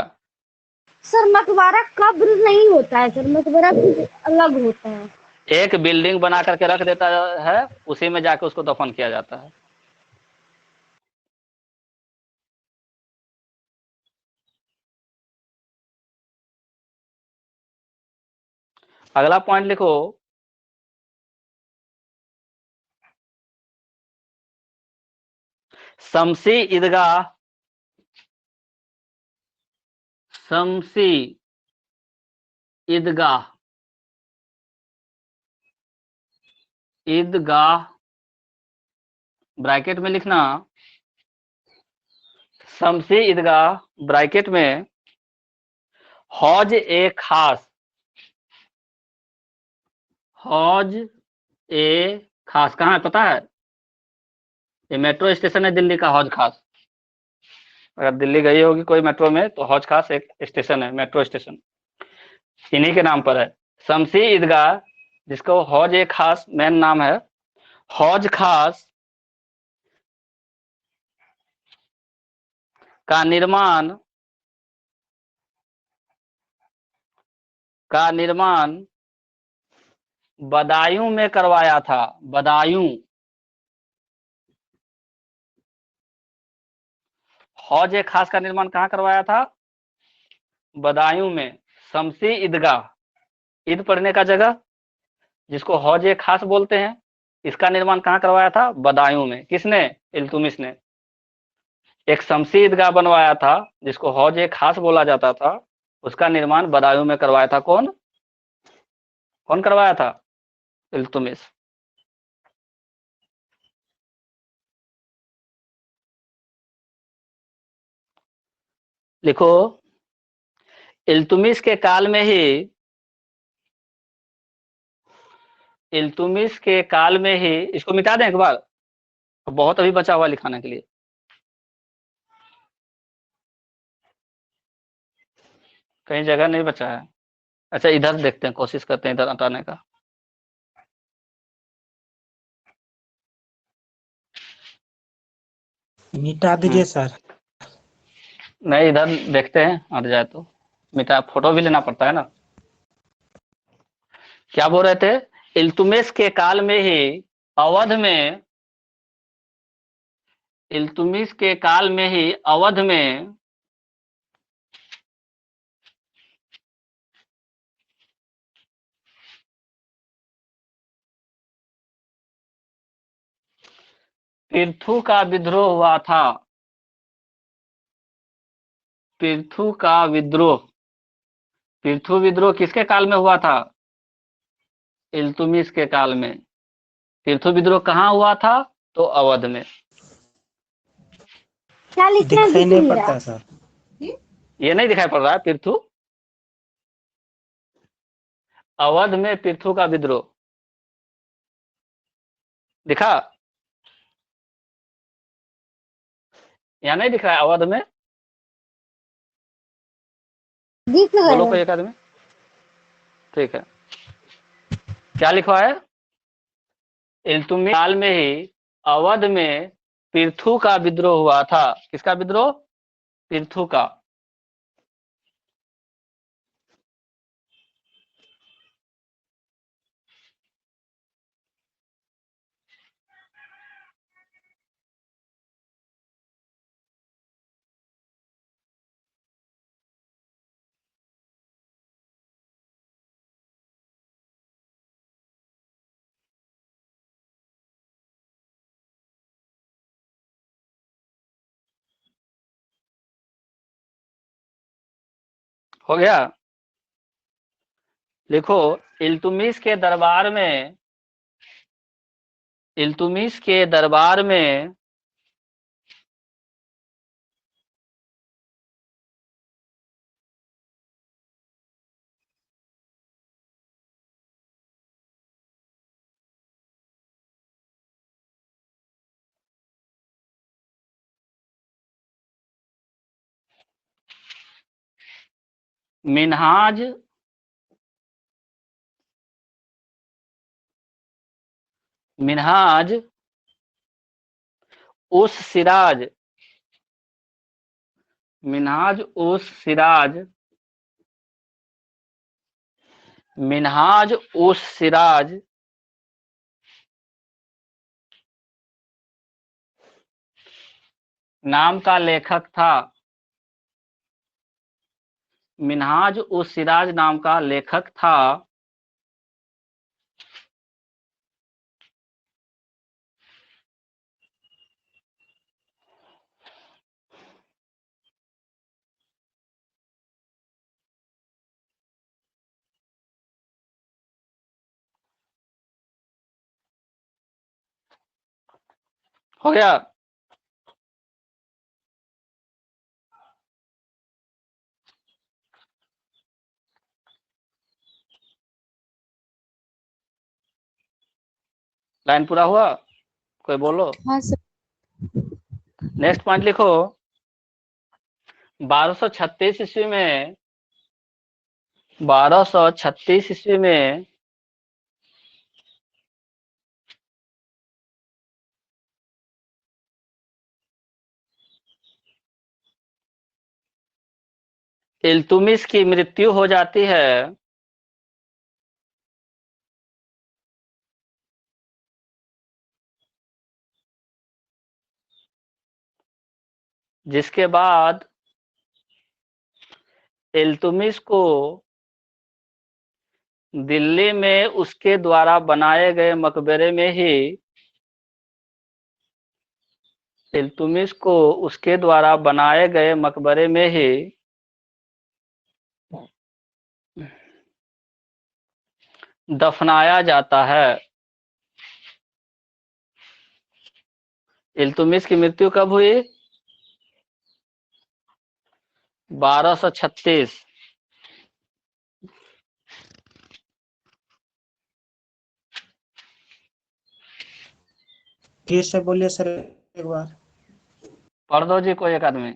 सर मकबरा कब्र नहीं होता है सर, मकबरा कुछ अलग होता है। एक बिल्डिंग बना करके रख देता है, उसी में जाके उसको दफन किया जाता है। अगला पॉइंट लिखो, शमसी ईदगाह, शमसी ईदगाह, ईदगाह ब्रैकेट में लिखना, शमसी ईदगाह ब्रैकेट में हौज ए खास, हौज ए खास कहाँ है पता है? ये मेट्रो स्टेशन है दिल्ली का, हौज खास। अगर दिल्ली गई होगी कोई मेट्रो में तो हौज खास एक स्टेशन है, मेट्रो स्टेशन, इन्हीं के नाम पर है। शमसी ईदगाह, जिसको हौज ए खास मेन नाम है, हौज खास का निर्माण, का निर्माण बदायूं में करवाया था। बदायूं, हौज ए खास का निर्माण कहाँ करवाया था? बदायूं में। शमसी ईदगाह, ईद पढ़ने का जगह, जिसको हौज ए खास बोलते हैं, इसका निर्माण कहाँ करवाया था? बदायूं में। किसने? इल्तुमिश ने। एक शमसी ईदगाह बनवाया था जिसको हौज ए खास बोला जाता था, उसका निर्माण बदायूं में करवाया था। कौन कौन करवाया था? इल्तुमिश। लिखो, इल्तुमिश के काल में ही, इल्तुमिश के काल में ही, इसको मिटा दें एक बार, बहुत अभी बचा हुआ लिखाने के लिए। कहीं जगह नहीं बचा है। अच्छा इधर देखते हैं, कोशिश करते हैं इधर हटाने का। मिटा दीजिए सर। नहीं इधर देखते हैं, हट जाए तो। मिटा, फोटो भी लेना पड़ता है ना। क्या बोल रहे थे? इल्तुमिश के काल में ही अवध में, इल्तुमिश के काल में ही अवध में पृथु का विद्रोह हुआ था। पृथु का विद्रोह, पृथु विद्रोह किसके काल में हुआ था? इल्तुमिश के काल में। पृथु विद्रोह कहाँ हुआ था? तो अवध में। क्या लिखना है दिखाई दिख नहीं नहीं पड़ता रहा। है सर। ये नहीं दिखाई पड़ रहा है पृथु? अवध में पृथु का विद्रोह दिखा? यहाँ नहीं दिख रहा है अवध में? दिख रहा बोलो है। कोई एक आदमी। ठीक है, क्या लिखा है? इल्तुमिश काल में ही अवध में पृथु का विद्रोह हुआ था। किसका विद्रोह? पृथु का। हो गया? लिखो, इल्तुमिश के दरबार में, इल्तुमिश के दरबार में मिन्हाज, मिन्हाज उस सिराज, मिन्हाज उस सिराज, मिन्हाज उस सिराज नाम का लेखक था। मिन्हाज उस सिराज नाम का लेखक था। हो गया? लाइन पूरा हुआ? कोई बोलो। हाँ सर। नेक्स्ट पॉइंट लिखो। 1236 ईस्वी में, 1236 ईस्वी में इल्तुमिश की मृत्यु हो जाती है। जिसके बाद इल्तुमिश को दिल्ली में उसके द्वारा बनाए गए मकबरे में ही, इल्तुमिश को उसके द्वारा बनाए गए मकबरे में ही दफनाया जाता है। इल्तुमिश की मृत्यु कब हुई? 1236। फिर से बोलिए सर एक बार। पढ़ दो जी कोई एक आदमी।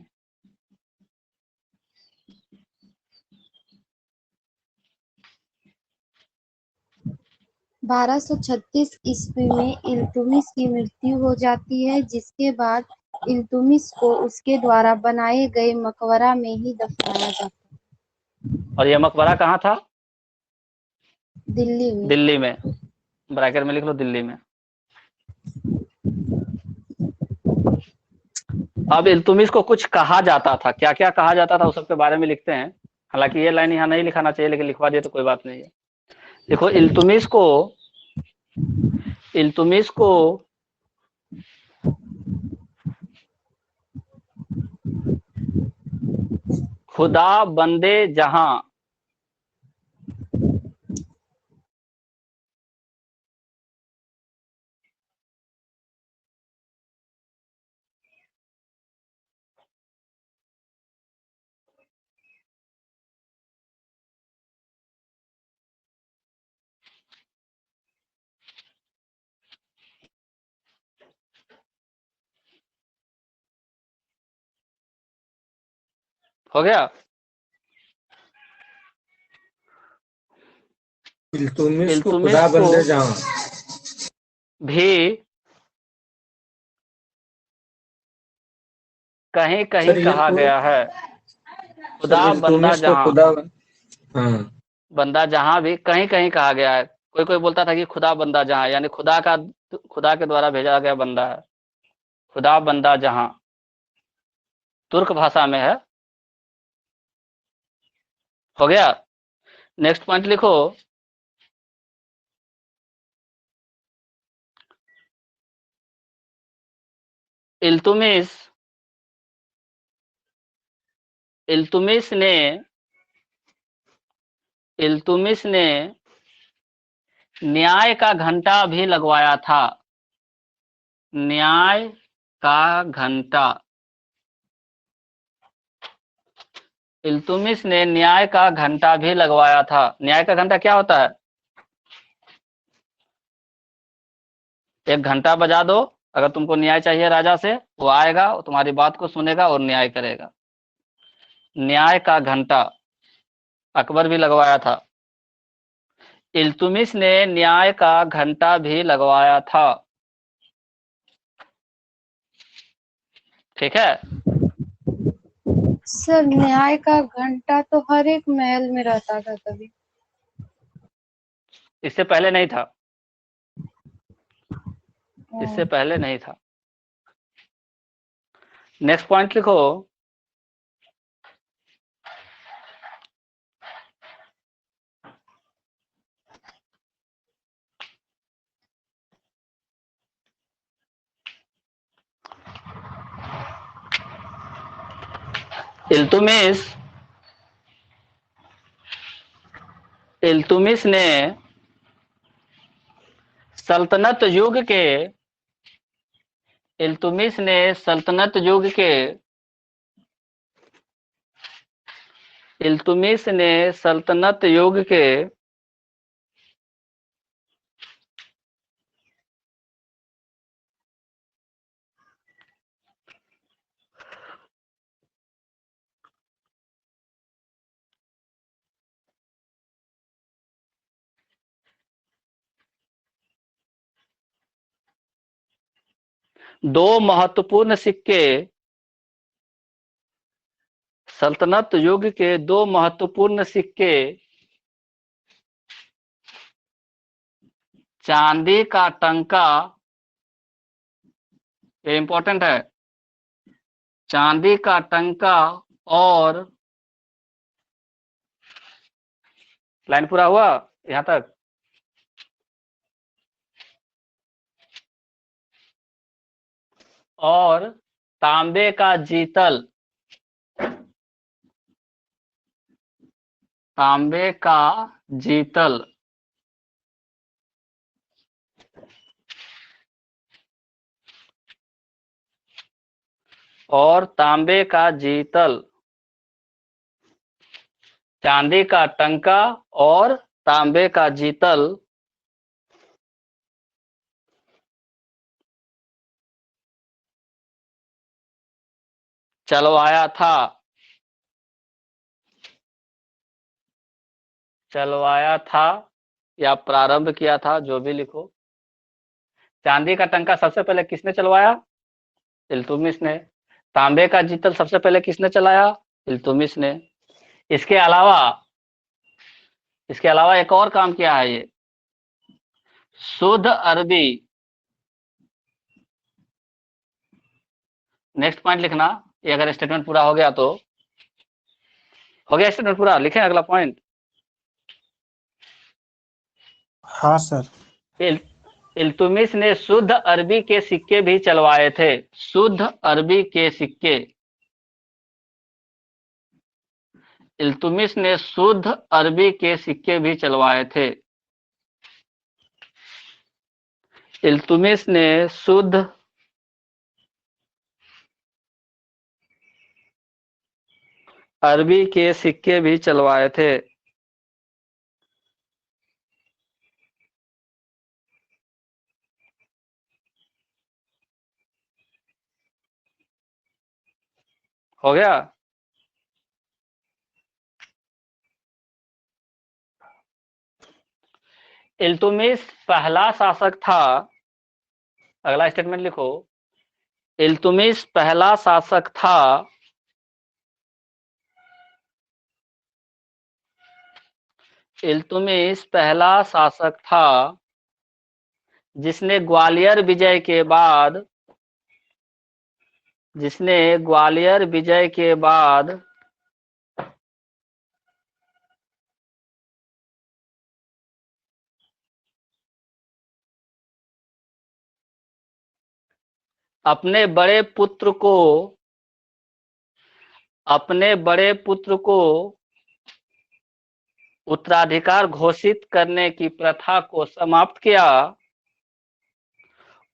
1236 ईस्वी में इल्तुमिश की मृत्यु हो जाती है, जिसके बाद इल्तुमिश को उसके द्वारा बनाए गए मकबरा में ही दफनाया जाता है। और यह मकबरा कहाँ था? दिल्ली में। दिल्ली में। ब्रैकेट में लिख लो दिल्ली में। अब इल्तुमिश को कुछ कहा जाता था, क्या क्या कहा जाता था उस सब के बारे में लिखते हैं। हालांकि ये लाइन यहाँ नहीं लिखाना चाहिए, लेकिन लिखवा दिए तो कोई बात नहीं है। देखो, इल्तुमिश को खुदा बंदे जहां, हो गया? इल्तुमिश को इल्तुमिश खुदा को बंदे जहां भी कहीं कहीं सर कहा गया है। सर खुदा बंदा इल्तुमिश को जहां, खुदा हाँ बंदा जहां भी कहीं कहीं कहा गया है। कोई कोई बोलता था कि खुदा बंदा जहां, यानी खुदा के द्वारा भेजा गया बंदा है। खुदा बंदा जहां तुर्क भाषा में है। हो गया? नेक्स्ट पॉइंट लिखो। इल्तुमिश इल्तुमिश ने इल्तुमिश ने न्याय का घंटा भी लगवाया था। न्याय का घंटा, इल्तुमिश ने न्याय का घंटा भी लगवाया था। न्याय का घंटा क्या होता है? एक घंटा बजा दो, अगर तुमको न्याय चाहिए राजा से, वो आएगा, वो तुम्हारी बात को सुनेगा और न्याय करेगा। न्याय का घंटा अकबर भी लगवाया था। इल्तुमिश ने न्याय का घंटा भी लगवाया था। ठीक है? सर न्याय का घंटा तो हर एक महल में रहता था तभी। इससे पहले नहीं था, इससे ओ, पहले नहीं था। नेक्स्ट पॉइंट लिखो। इल्तुमिश इल्तुमिश ने सल्तनत युग के इल्तुमिश ने सल्तनत युग के इल्तुमिश ने सल्तनत युग के दो महत्वपूर्ण सिक्के सल्तनत युग के दो महत्वपूर्ण सिक्के चांदी का टंका, ये इंपॉर्टेंट है, चांदी का टंका और लाइन पूरा हुआ यहां तक। और तांबे का जीतल, तांबे का जीतल और तांबे का जीतल, चांदी का टंका और तांबे का जीतल चलवाया था, चलवाया था या प्रारंभ किया था, जो भी लिखो। चांदी का टंका सबसे पहले किसने चलवाया? इल्तुमिश ने। तांबे का जीतल सबसे पहले किसने चलाया? इल्तुमिश ने। इसके अलावा एक और काम किया है ये, शुद्ध अरबी। नेक्स्ट पॉइंट लिखना, ये अगर स्टेटमेंट पूरा हो गया तो हो गया स्टेटमेंट पूरा, लिखें अगला पॉइंट। हाँ सर। इल्तुमिश ने शुद्ध अरबी के सिक्के भी चलवाए थे, शुद्ध अरबी के सिक्के। इल्तुमिश ने शुद्ध अरबी के सिक्के भी चलवाए थे। इल्तुमिश ने शुद्ध अरबी के सिक्के भी चलवाए थे। हो गया? इल्तुमिश पहला शासक था, अगला स्टेटमेंट लिखो। इल्तुमिश पहला शासक था इल्तुमिश पहला शासक था जिसने ग्वालियर विजय के बाद अपने बड़े पुत्र को उत्तराधिकार घोषित करने की प्रथा को समाप्त किया,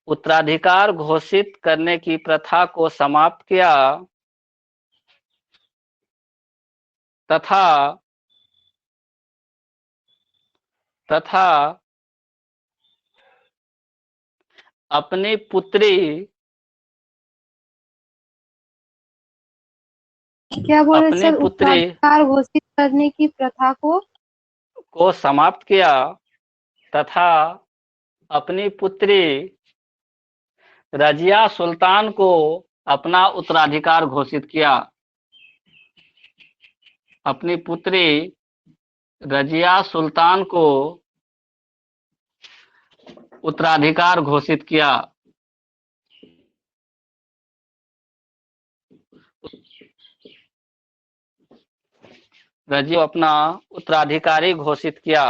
उत्तराधिकार घोषित करने की प्रथा को समाप्त किया तथा अपनी पुत्री, क्या बोले अपनी सर? पुत्री उत्तराधिकार घोषित करने की प्रथा को समाप्त किया तथा अपनी पुत्री रजिया सुल्तान को अपना उत्तराधिकार घोषित किया। अपनी पुत्री रजिया सुल्तान को उत्तराधिकार घोषित किया। रजिया अपना उत्तराधिकारी घोषित किया।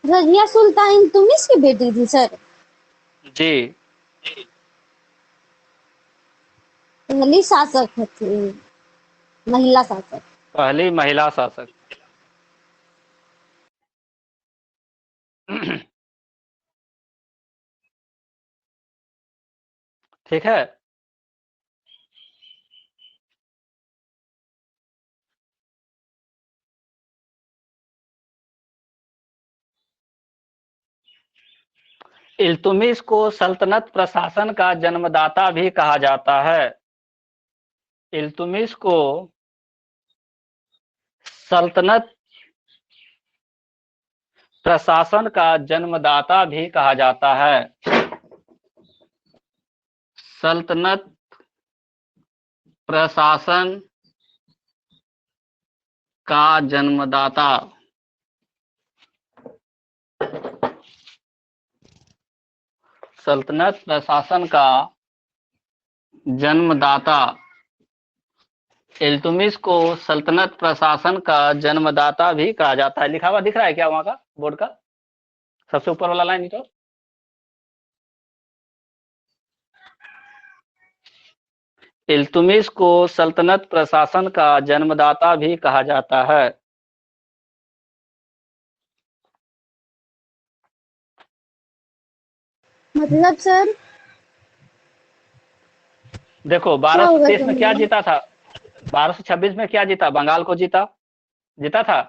रजिया सुल्तान तुमिस की बेटी थी सर। जी, पहली शासक थी, महिला शासक। पहली महिला शासक। ठीक है। इल्तुमिश को सल्तनत प्रशासन का जन्मदाता भी कहा जाता है। इल्तुमिश को सल्तनत प्रशासन का जन्मदाता भी कहा जाता है। सल्तनत प्रशासन का जन्मदाता। सल्तनत प्रशासन का जन्मदाता। इल्तुमिश को सल्तनत प्रशासन का जन्मदाता भी कहा जाता है। लिखा हुआ दिख रहा है क्या वहां का बोर्ड का सबसे ऊपर वाला लाइन? तो इल्तुमिश को सल्तनत प्रशासन का जन्मदाता भी कहा जाता है। मतलब सर देखो क्या होगा 1223 में क्या जमीन? जीता था? 1226 में क्या जीता? बंगाल को जीता था।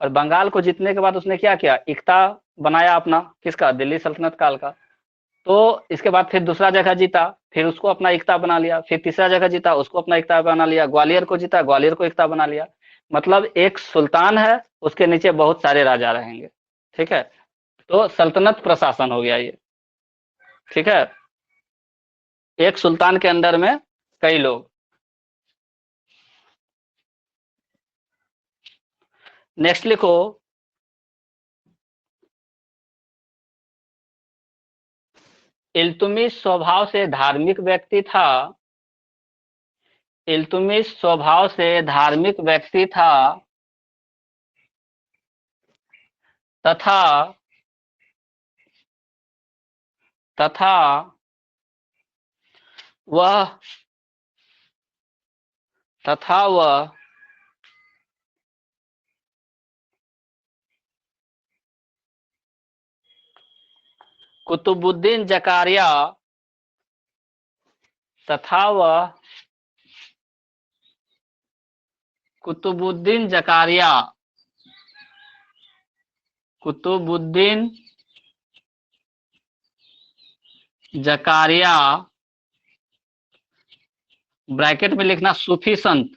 और बंगाल को जीतने के बाद उसने क्या किया? इक्ता बनाया अपना, किसका? दिल्ली सल्तनत काल का। तो इसके बाद फिर दूसरा जगह जीता, फिर उसको अपना इक्ता बना लिया। फिर तीसरा जगह जीता, उसको अपना इक्ता बना लिया। ग्वालियर को जीता, ग्वालियर को इक्ता बना लिया। मतलब एक सुल्तान है, उसके नीचे बहुत सारे राजा रहेंगे। ठीक है, तो सल्तनत प्रशासन हो गया ये। ठीक है, एक सुल्तान के अंदर में कई लोग। नेक्स्ट लिखो, इल्तुमिश स्वभाव से धार्मिक व्यक्ति था। इल्तुमिश स्वभाव से धार्मिक व्यक्ति था तथा तथा वह तथा वह कुतुबुद्दीन जकारिया तथा वह कुतुबुद्दीन जकारिया कुतुबुद्दीन जकारिया ब्रैकेट में लिखना सूफी संत।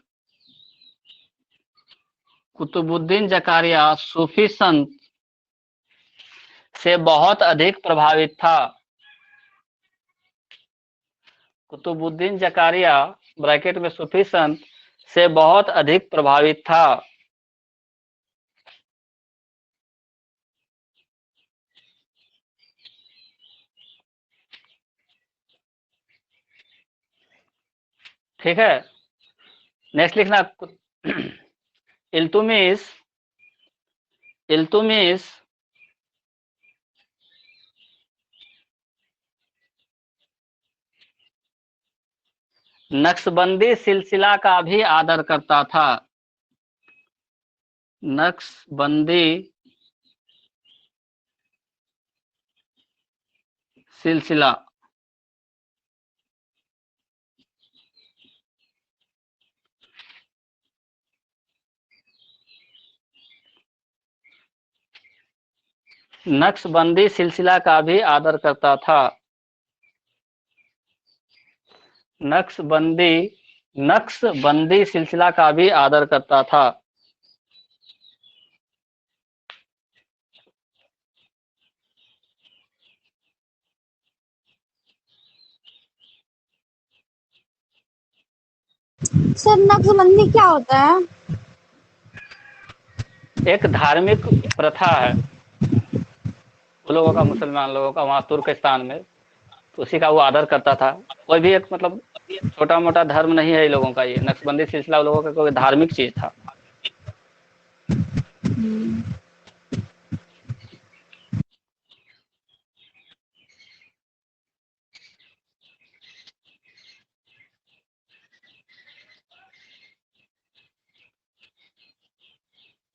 कुतुबुद्दीन जकारिया सूफी संत से बहुत अधिक प्रभावित था। कुतुबुद्दीन जकारिया ब्रैकेट में सूफी संत से बहुत अधिक प्रभावित था। ठीक है, नेक्स्ट लिखना, इल्तुमिश इल्तुमिश नक्शबंदी सिलसिला का भी आदर करता था। नक्शबंदी सिलसिला नक्शबंदी सिलसिला का भी आदर करता था। नक्शबंदी सिलसिला का भी आदर करता था। सर नक्शबंदी क्या होता है? एक धार्मिक प्रथा है वो लोगों का, मुसलमान लोगों का, वहाँ तुर्कस्तान में, तो उसी का वो आदर करता था। कोई भी एक मतलब छोटा मोटा धर्म नहीं है इन लोगों का, ये नक्शबंदी सिलसिला उन लोगों का कोई धार्मिक चीज था।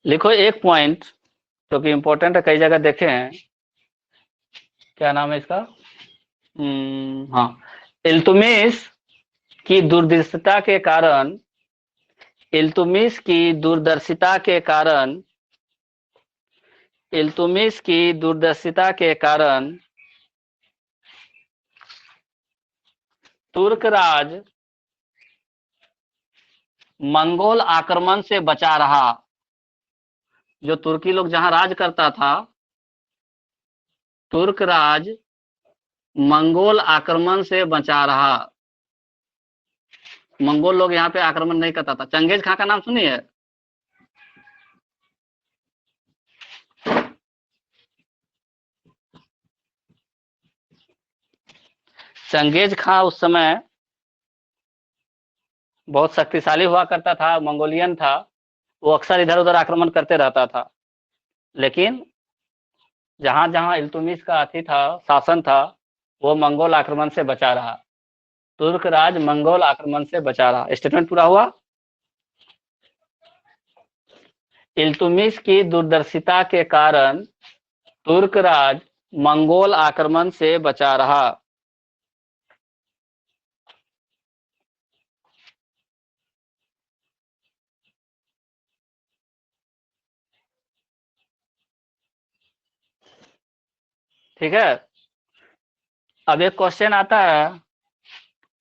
लिखो एक पॉइंट जो कि इम्पोर्टेंट है, कई जगह देखे हैं। क्या नाम है इसका? हाँ, इल्तुतमिश की दूरदर्शिता के कारण, इल्तुतमिश की दूरदर्शिता के कारण, इल्तुतमिश की दूरदर्शिता के कारण तुर्क राज मंगोल आक्रमण से बचा रहा। जो तुर्की लोग जहां राज करता था, तुर्क राज मंगोल आक्रमण से बचा रहा। मंगोल लोग यहाँ पे आक्रमण नहीं करता था। चंगेज खां का नाम सुनिए? चंगेज खां उस समय बहुत शक्तिशाली हुआ करता था, मंगोलियन था। वो अक्सर इधर उधर आक्रमण करते रहता था, लेकिन जहां जहां इल्तुतमिश का अथी था, शासन था, वो मंगोल आक्रमण से बचा रहा। तुर्क राज मंगोल आक्रमण से बचा रहा। स्टेटमेंट पूरा हुआ। इल्तुतमिश की दूरदर्शिता के कारण तुर्क राज मंगोल आक्रमण से बचा रहा। ठीक है। अब एक क्वेश्चन आता है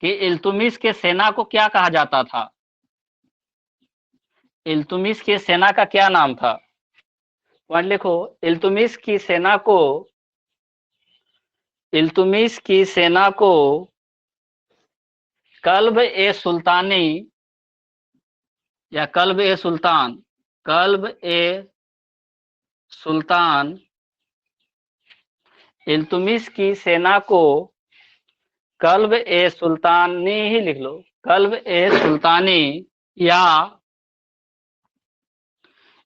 कि इल्तुतमिश के सेना को क्या कहा जाता था? इल्तुतमिश की सेना का क्या नाम था? पॉइंट लिखो। इल्तुतमिश की सेना को, इल्तुतमिश की सेना को कल्ब ए सुल्तानी या कल्ब ए सुल्तान, कल्ब ए सुल्तान, इल्तुतमिश की सेना को कल्ब ए सुल्तानी ही लिख लो, कल्ब ए सुल्तानी, या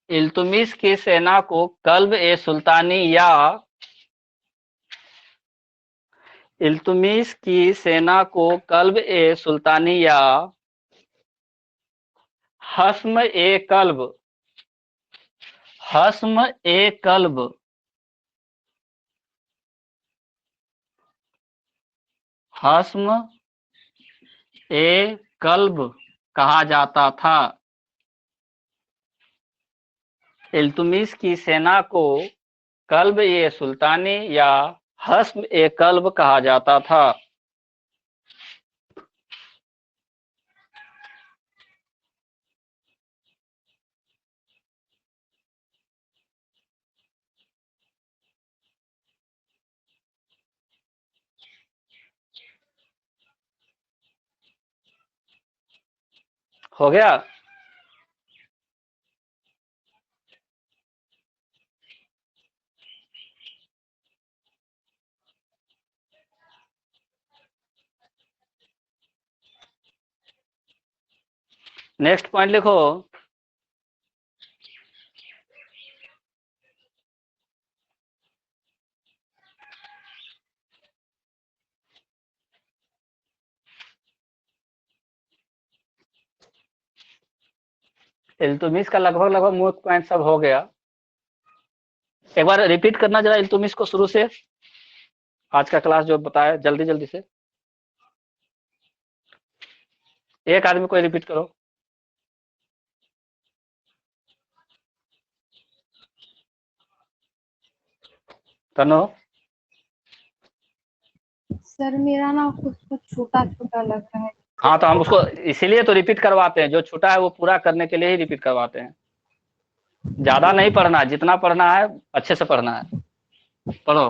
इल्तुतमिश की सेना को कल्ब ए सुल्तानी या इल्तुतमिश की सेना को कल्ब ए सुल्तानी या हस्म ए कल्ब, हस्म ए कल्ब, हस्म ए कल्ब कहा जाता था। इल्तुतमिश की सेना को कल्ब ए सुल्तानी या हस्म ए कल्ब कहा जाता था। हो गया? नेक्स्ट पॉइंट लिखो। इल्तुतमिश का लगभग लगभग मुख्य पॉइंट सब हो गया। एक बार रिपीट करना जरा इल्तुतमिश को शुरू से, आज का क्लास जो बताया, जल्दी जल्दी से। एक आदमी कोई रिपीट करो। तनो? सर मेरा ना कुछ कुछ छोटा छोटा लग रहा है। हाँ, तो हम उसको इसीलिए तो रिपीट करवाते हैं, जो छूटा है वो पूरा करने के लिए ही रिपीट करवाते हैं। ज्यादा नहीं पढ़ना, जितना पढ़ना है अच्छे से पढ़ना है। पढ़ो।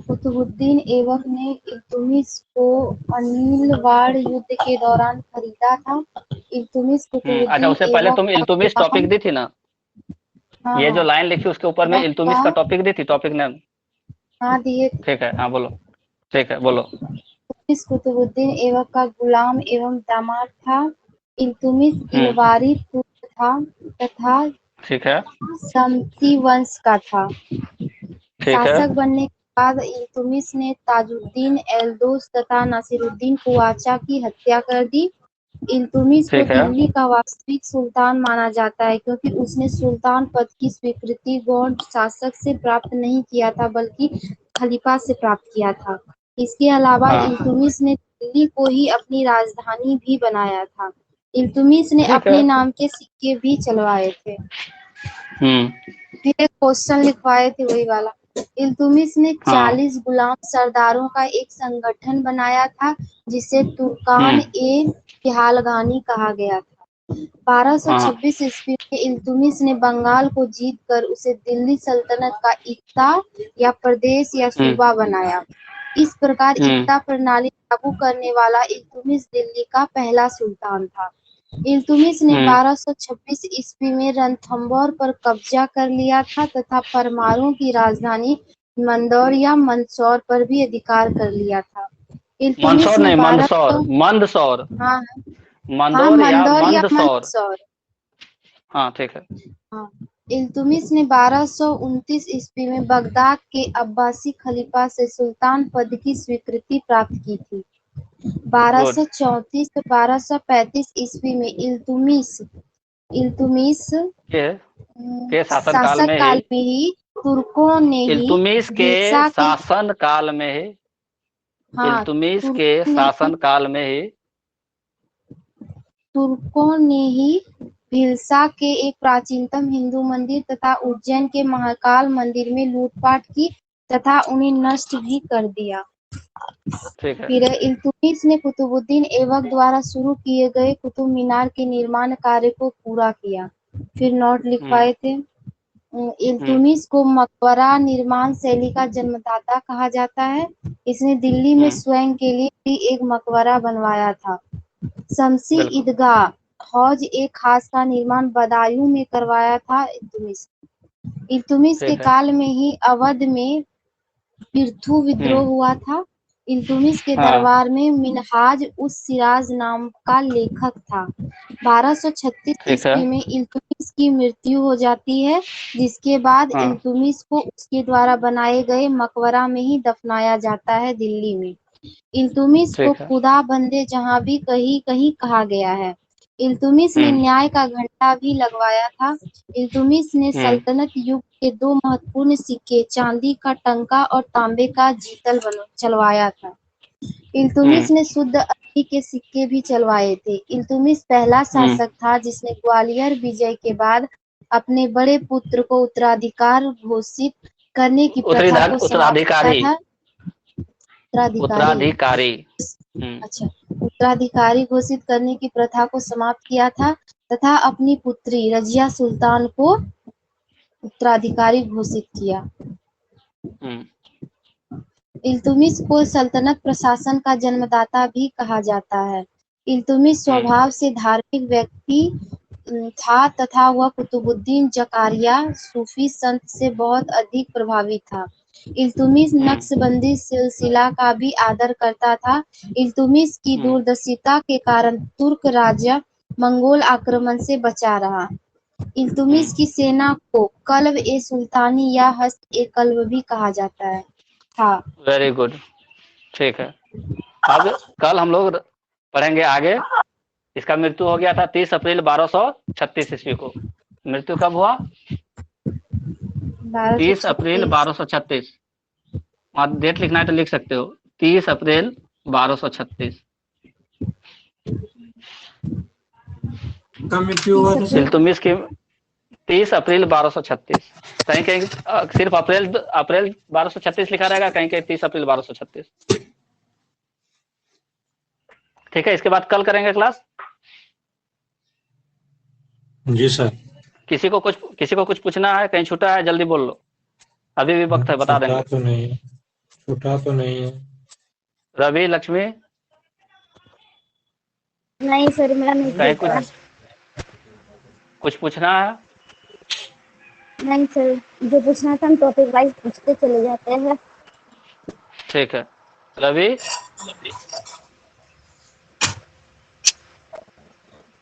कुतुबुद्दीन ऐबक ने इल्तुतमिश को अनिलवाड़ युद्ध के दौरान खरीदा था। इल्तुतमिश अच्छा, कुतुबुद्दीन उससे पहले ऐबक तुम का इल्तुतमिश विवाह टॉपिक दी थी ना? हाँ ये जो हाँ लाइन लिखी उसके ऊपर में इल्तुमिश का टॉपिक दी थी, टॉपिक नेम। हाँ दिए। ठीक है, हाँ बोलो। ठीक है, बोलो। इल्तुमिश कुतुबुद्दीन ऐबक का गुलाम एवं दामाद था। इल्तुमिश इलवारी तुर्क था तथा ठीक है। समसी वंश का था। ठीक है। शासक बनने के बाद इल्तुमिश ने ताजुद्दीन एल्दोस तथा नासिरुद्दीन कुवाचा की हत्या कर दी। इल्तुमिश को ठीक है। दिल्ली का वास्तविक सुल्तान माना जाता है क्योंकि उसने सुल्तान पद की स्वीकृति गौड़ शासक से प्राप्त नहीं किया था बल्कि खलीफा से प्राप्त किया था। इसके अलावा हाँ। इल्तुमिश ने दिल्ली को ही अपनी राजधानी भी बनाया था। इल्तुमिश ने ठीक है। अपने नाम के सिक्के भी चलवाए थे। हम्म। फिर एक क्वेश्चन लिखवाए थे वही वाला। इल्तुमिश ने हाँ। 40 गुलाम सरदारों का एक संगठन बनाया था जिसे तुर्कान ए पिहालगानी कहा गया था। हाँ। 1226 ईस्वी में इल्तुमिश ने बंगाल को जीतकर उसे दिल्ली सल्तनत का इक्ता या प्रदेश या सूबा बनाया। इस प्रकार इक्ता प्रणाली लागू करने वाला इल्तुमिश दिल्ली का पहला सुल्तान था। इल्तुमिश ने 1226 ईस्वी में रणथंभौर पर कब्जा कर लिया था तथा परमारों की राजधानी मंदौर या मंदसौर पर भी अधिकार कर लिया था। इल्तुमिश मंदसौर ने नहीं, मंदसौर, 1200 मंदसौर। हाँ हाँ मंदौर या मंदौर या मंदसौर। मंदसौर। हाँ, ठीक है। हाँ इल्तुमिश ने 1229 ईस्वी में बगदाद के अब्बासी खलीफा से सुल्तान पद की स्वीकृति प्राप्त की थी। गुड। 1234 से 1235 ईस्वी में इल्तुमिश इल्तुमिश के के शासन काल शासक में ही, काल में ही तुर्कों ने ही इल्तुमिश के भिल्सा के शासन काल में ही, हाँ इल्तुमिश के तुर्कों ने शासन काल में ही, तुर्कों ने ही भिल्सा के एक प्राचीनतम हिंदू मंदिर तथा उज्जैन के महाकाल मंदिर में लूटपाट की तथा उन्हें नष्ट भी कर दिया। ठीक है। फिर इल्तुमिश ने कुतुबुद्दीन ऐबक द्वारा शुरू किए गए कुतुब मीनार के निर्माण कार्य को पूरा किया। फिर नोट लिखवाए थे। इल्तुमिश को मकबरा निर्माण शैली का जन्मदाता कहा जाता है। इसने दिल्ली में स्वयं के लिए भी एक मकबरा बनवाया था। शमसी बिल्कुल। ईदगाह हौज एक खास का निर्माण बदायूं में करवाया था इल्तुमिश। इल्तुमिश के ठीक है। काल में ही अवध में पृथु विद्रोह हुआ था। इल्तुमिश के हाँ। दरबार में मिनहाज उस सिराज नाम का लेखक था। 1236 ठीक है। ईस्वी में इल्तुमिश की मृत्यु हो जाती है जिसके बाद हाँ। इल्तुमिश को उसके द्वारा बनाए गए मकबरा में ही दफनाया जाता है दिल्ली में। इल्तुमिश को ठीक है। खुदा बंदे जहां भी कहीं कहीं कहा गया है। इल्तुमिश ने न्याय का घंटा भी लगवाया था। इल्तुमिश ने सल्तनत युग के दो महत्वपूर्ण सिक्के चांदी का टंका और तांबे का जीतल चलवाया था। इल्तुमिश ने शुद्ध अरबी के सिक्के भी चलवाए थे। इल्तुमिश पहला शासक था जिसने ग्वालियर विजय के बाद अपने बड़े पुत्र को उत्तराधिकार घोषित करने की प्रथा को समाप्त किया उत्तराधिकारी। था। उत्तराधिकारी उत्तराधिकारी। अच्छा उत्तराधिकारी घोषित करने की प्रथा को समाप्त किया था तथा अपनी पुत्री रजिया सुल्तान को उत्तराधिकारी घोषित किया। इल्तुमिश को सल्तनत प्रशासन का जन्मदाता भी कहा जाता है। इल्तुमिश स्वभाव से धार्मिक व्यक्ति था तथा वह कुतुबुद्दीन जकारिया सूफी संत से बहुत अधिक प्रभावित था। इल्तुमिश नक्शबंदी सिलसिला का भी आदर करता था। इल्तुमिश की दूरदर्शिता के कारण तुर्क राज्य मंगोल आक्रमण से बचा रहा। इल्तुमिश की सेना को कल्ब ए सुल्तानी या हस्त ए कल्ब भी कहा जाता है था। Very good. ठीक है। अब कल हम लोग पढ़ेंगे आगे। इसका मृत्यु हो गया था 30 अप्रैल 1236 ईस्वी को। मृत्यु कब हुआ? 30 अप्रैल 1236। और डेट लिखना है तो लिख सकते हो, 30 अप्रैल 1236। कब मृत्यु हुआ था सर? इल्तुमिश की 30 अप्रैल 1236। कहीं कहीं सिर्फ अप्रैल अप्रैल 1236 लिखा रहेगा, कहीं कहीं 30 अप्रैल 1236। ठीक है, इसके बाद कल करेंगे क्लास। जी सर। किसी को कुछ पूछना है, कहीं छूटा है, जल्दी बोल लो, अभी भी वक्त है, बता देंगे। छूटा तो नहीं है। रवि, लक्ष्मी, नहीं सर मेरा नहीं कहीं छूटा। कुछ पूछना है? नहीं सर, जो पूछना था हम टॉपिक वाइज पूछते चले जाते हैं। ठीक है रवि।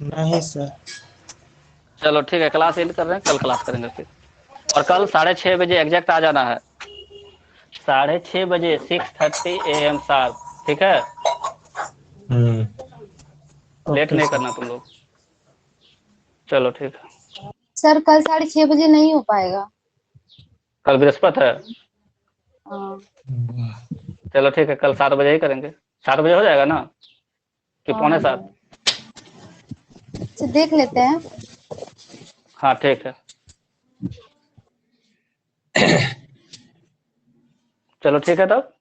नहीं सर। चलो ठीक है, क्लास एंड कर रहे हैं, कल क्लास करेंगे फिर। और कल 6:30 बजे एग्जैक्ट आ जाना है, 6:30 बजे 6:30 AM शार्प। ठीक है, लेट ओके नहीं सर। करना तुम लोग। चलो ठीक है, सर कल 6:30 नहीं हो पाएगा। कल बृहस्पति है। हाँ। चलो ठीक है, कल 7 बजे ही करेंगे। 7 बजे हो जाएगा ना, कि हाँ पौने हो 7? जाएगा। अच्छा देख लेते हैं। हाँ ठीक है, चलो ठीक है तब।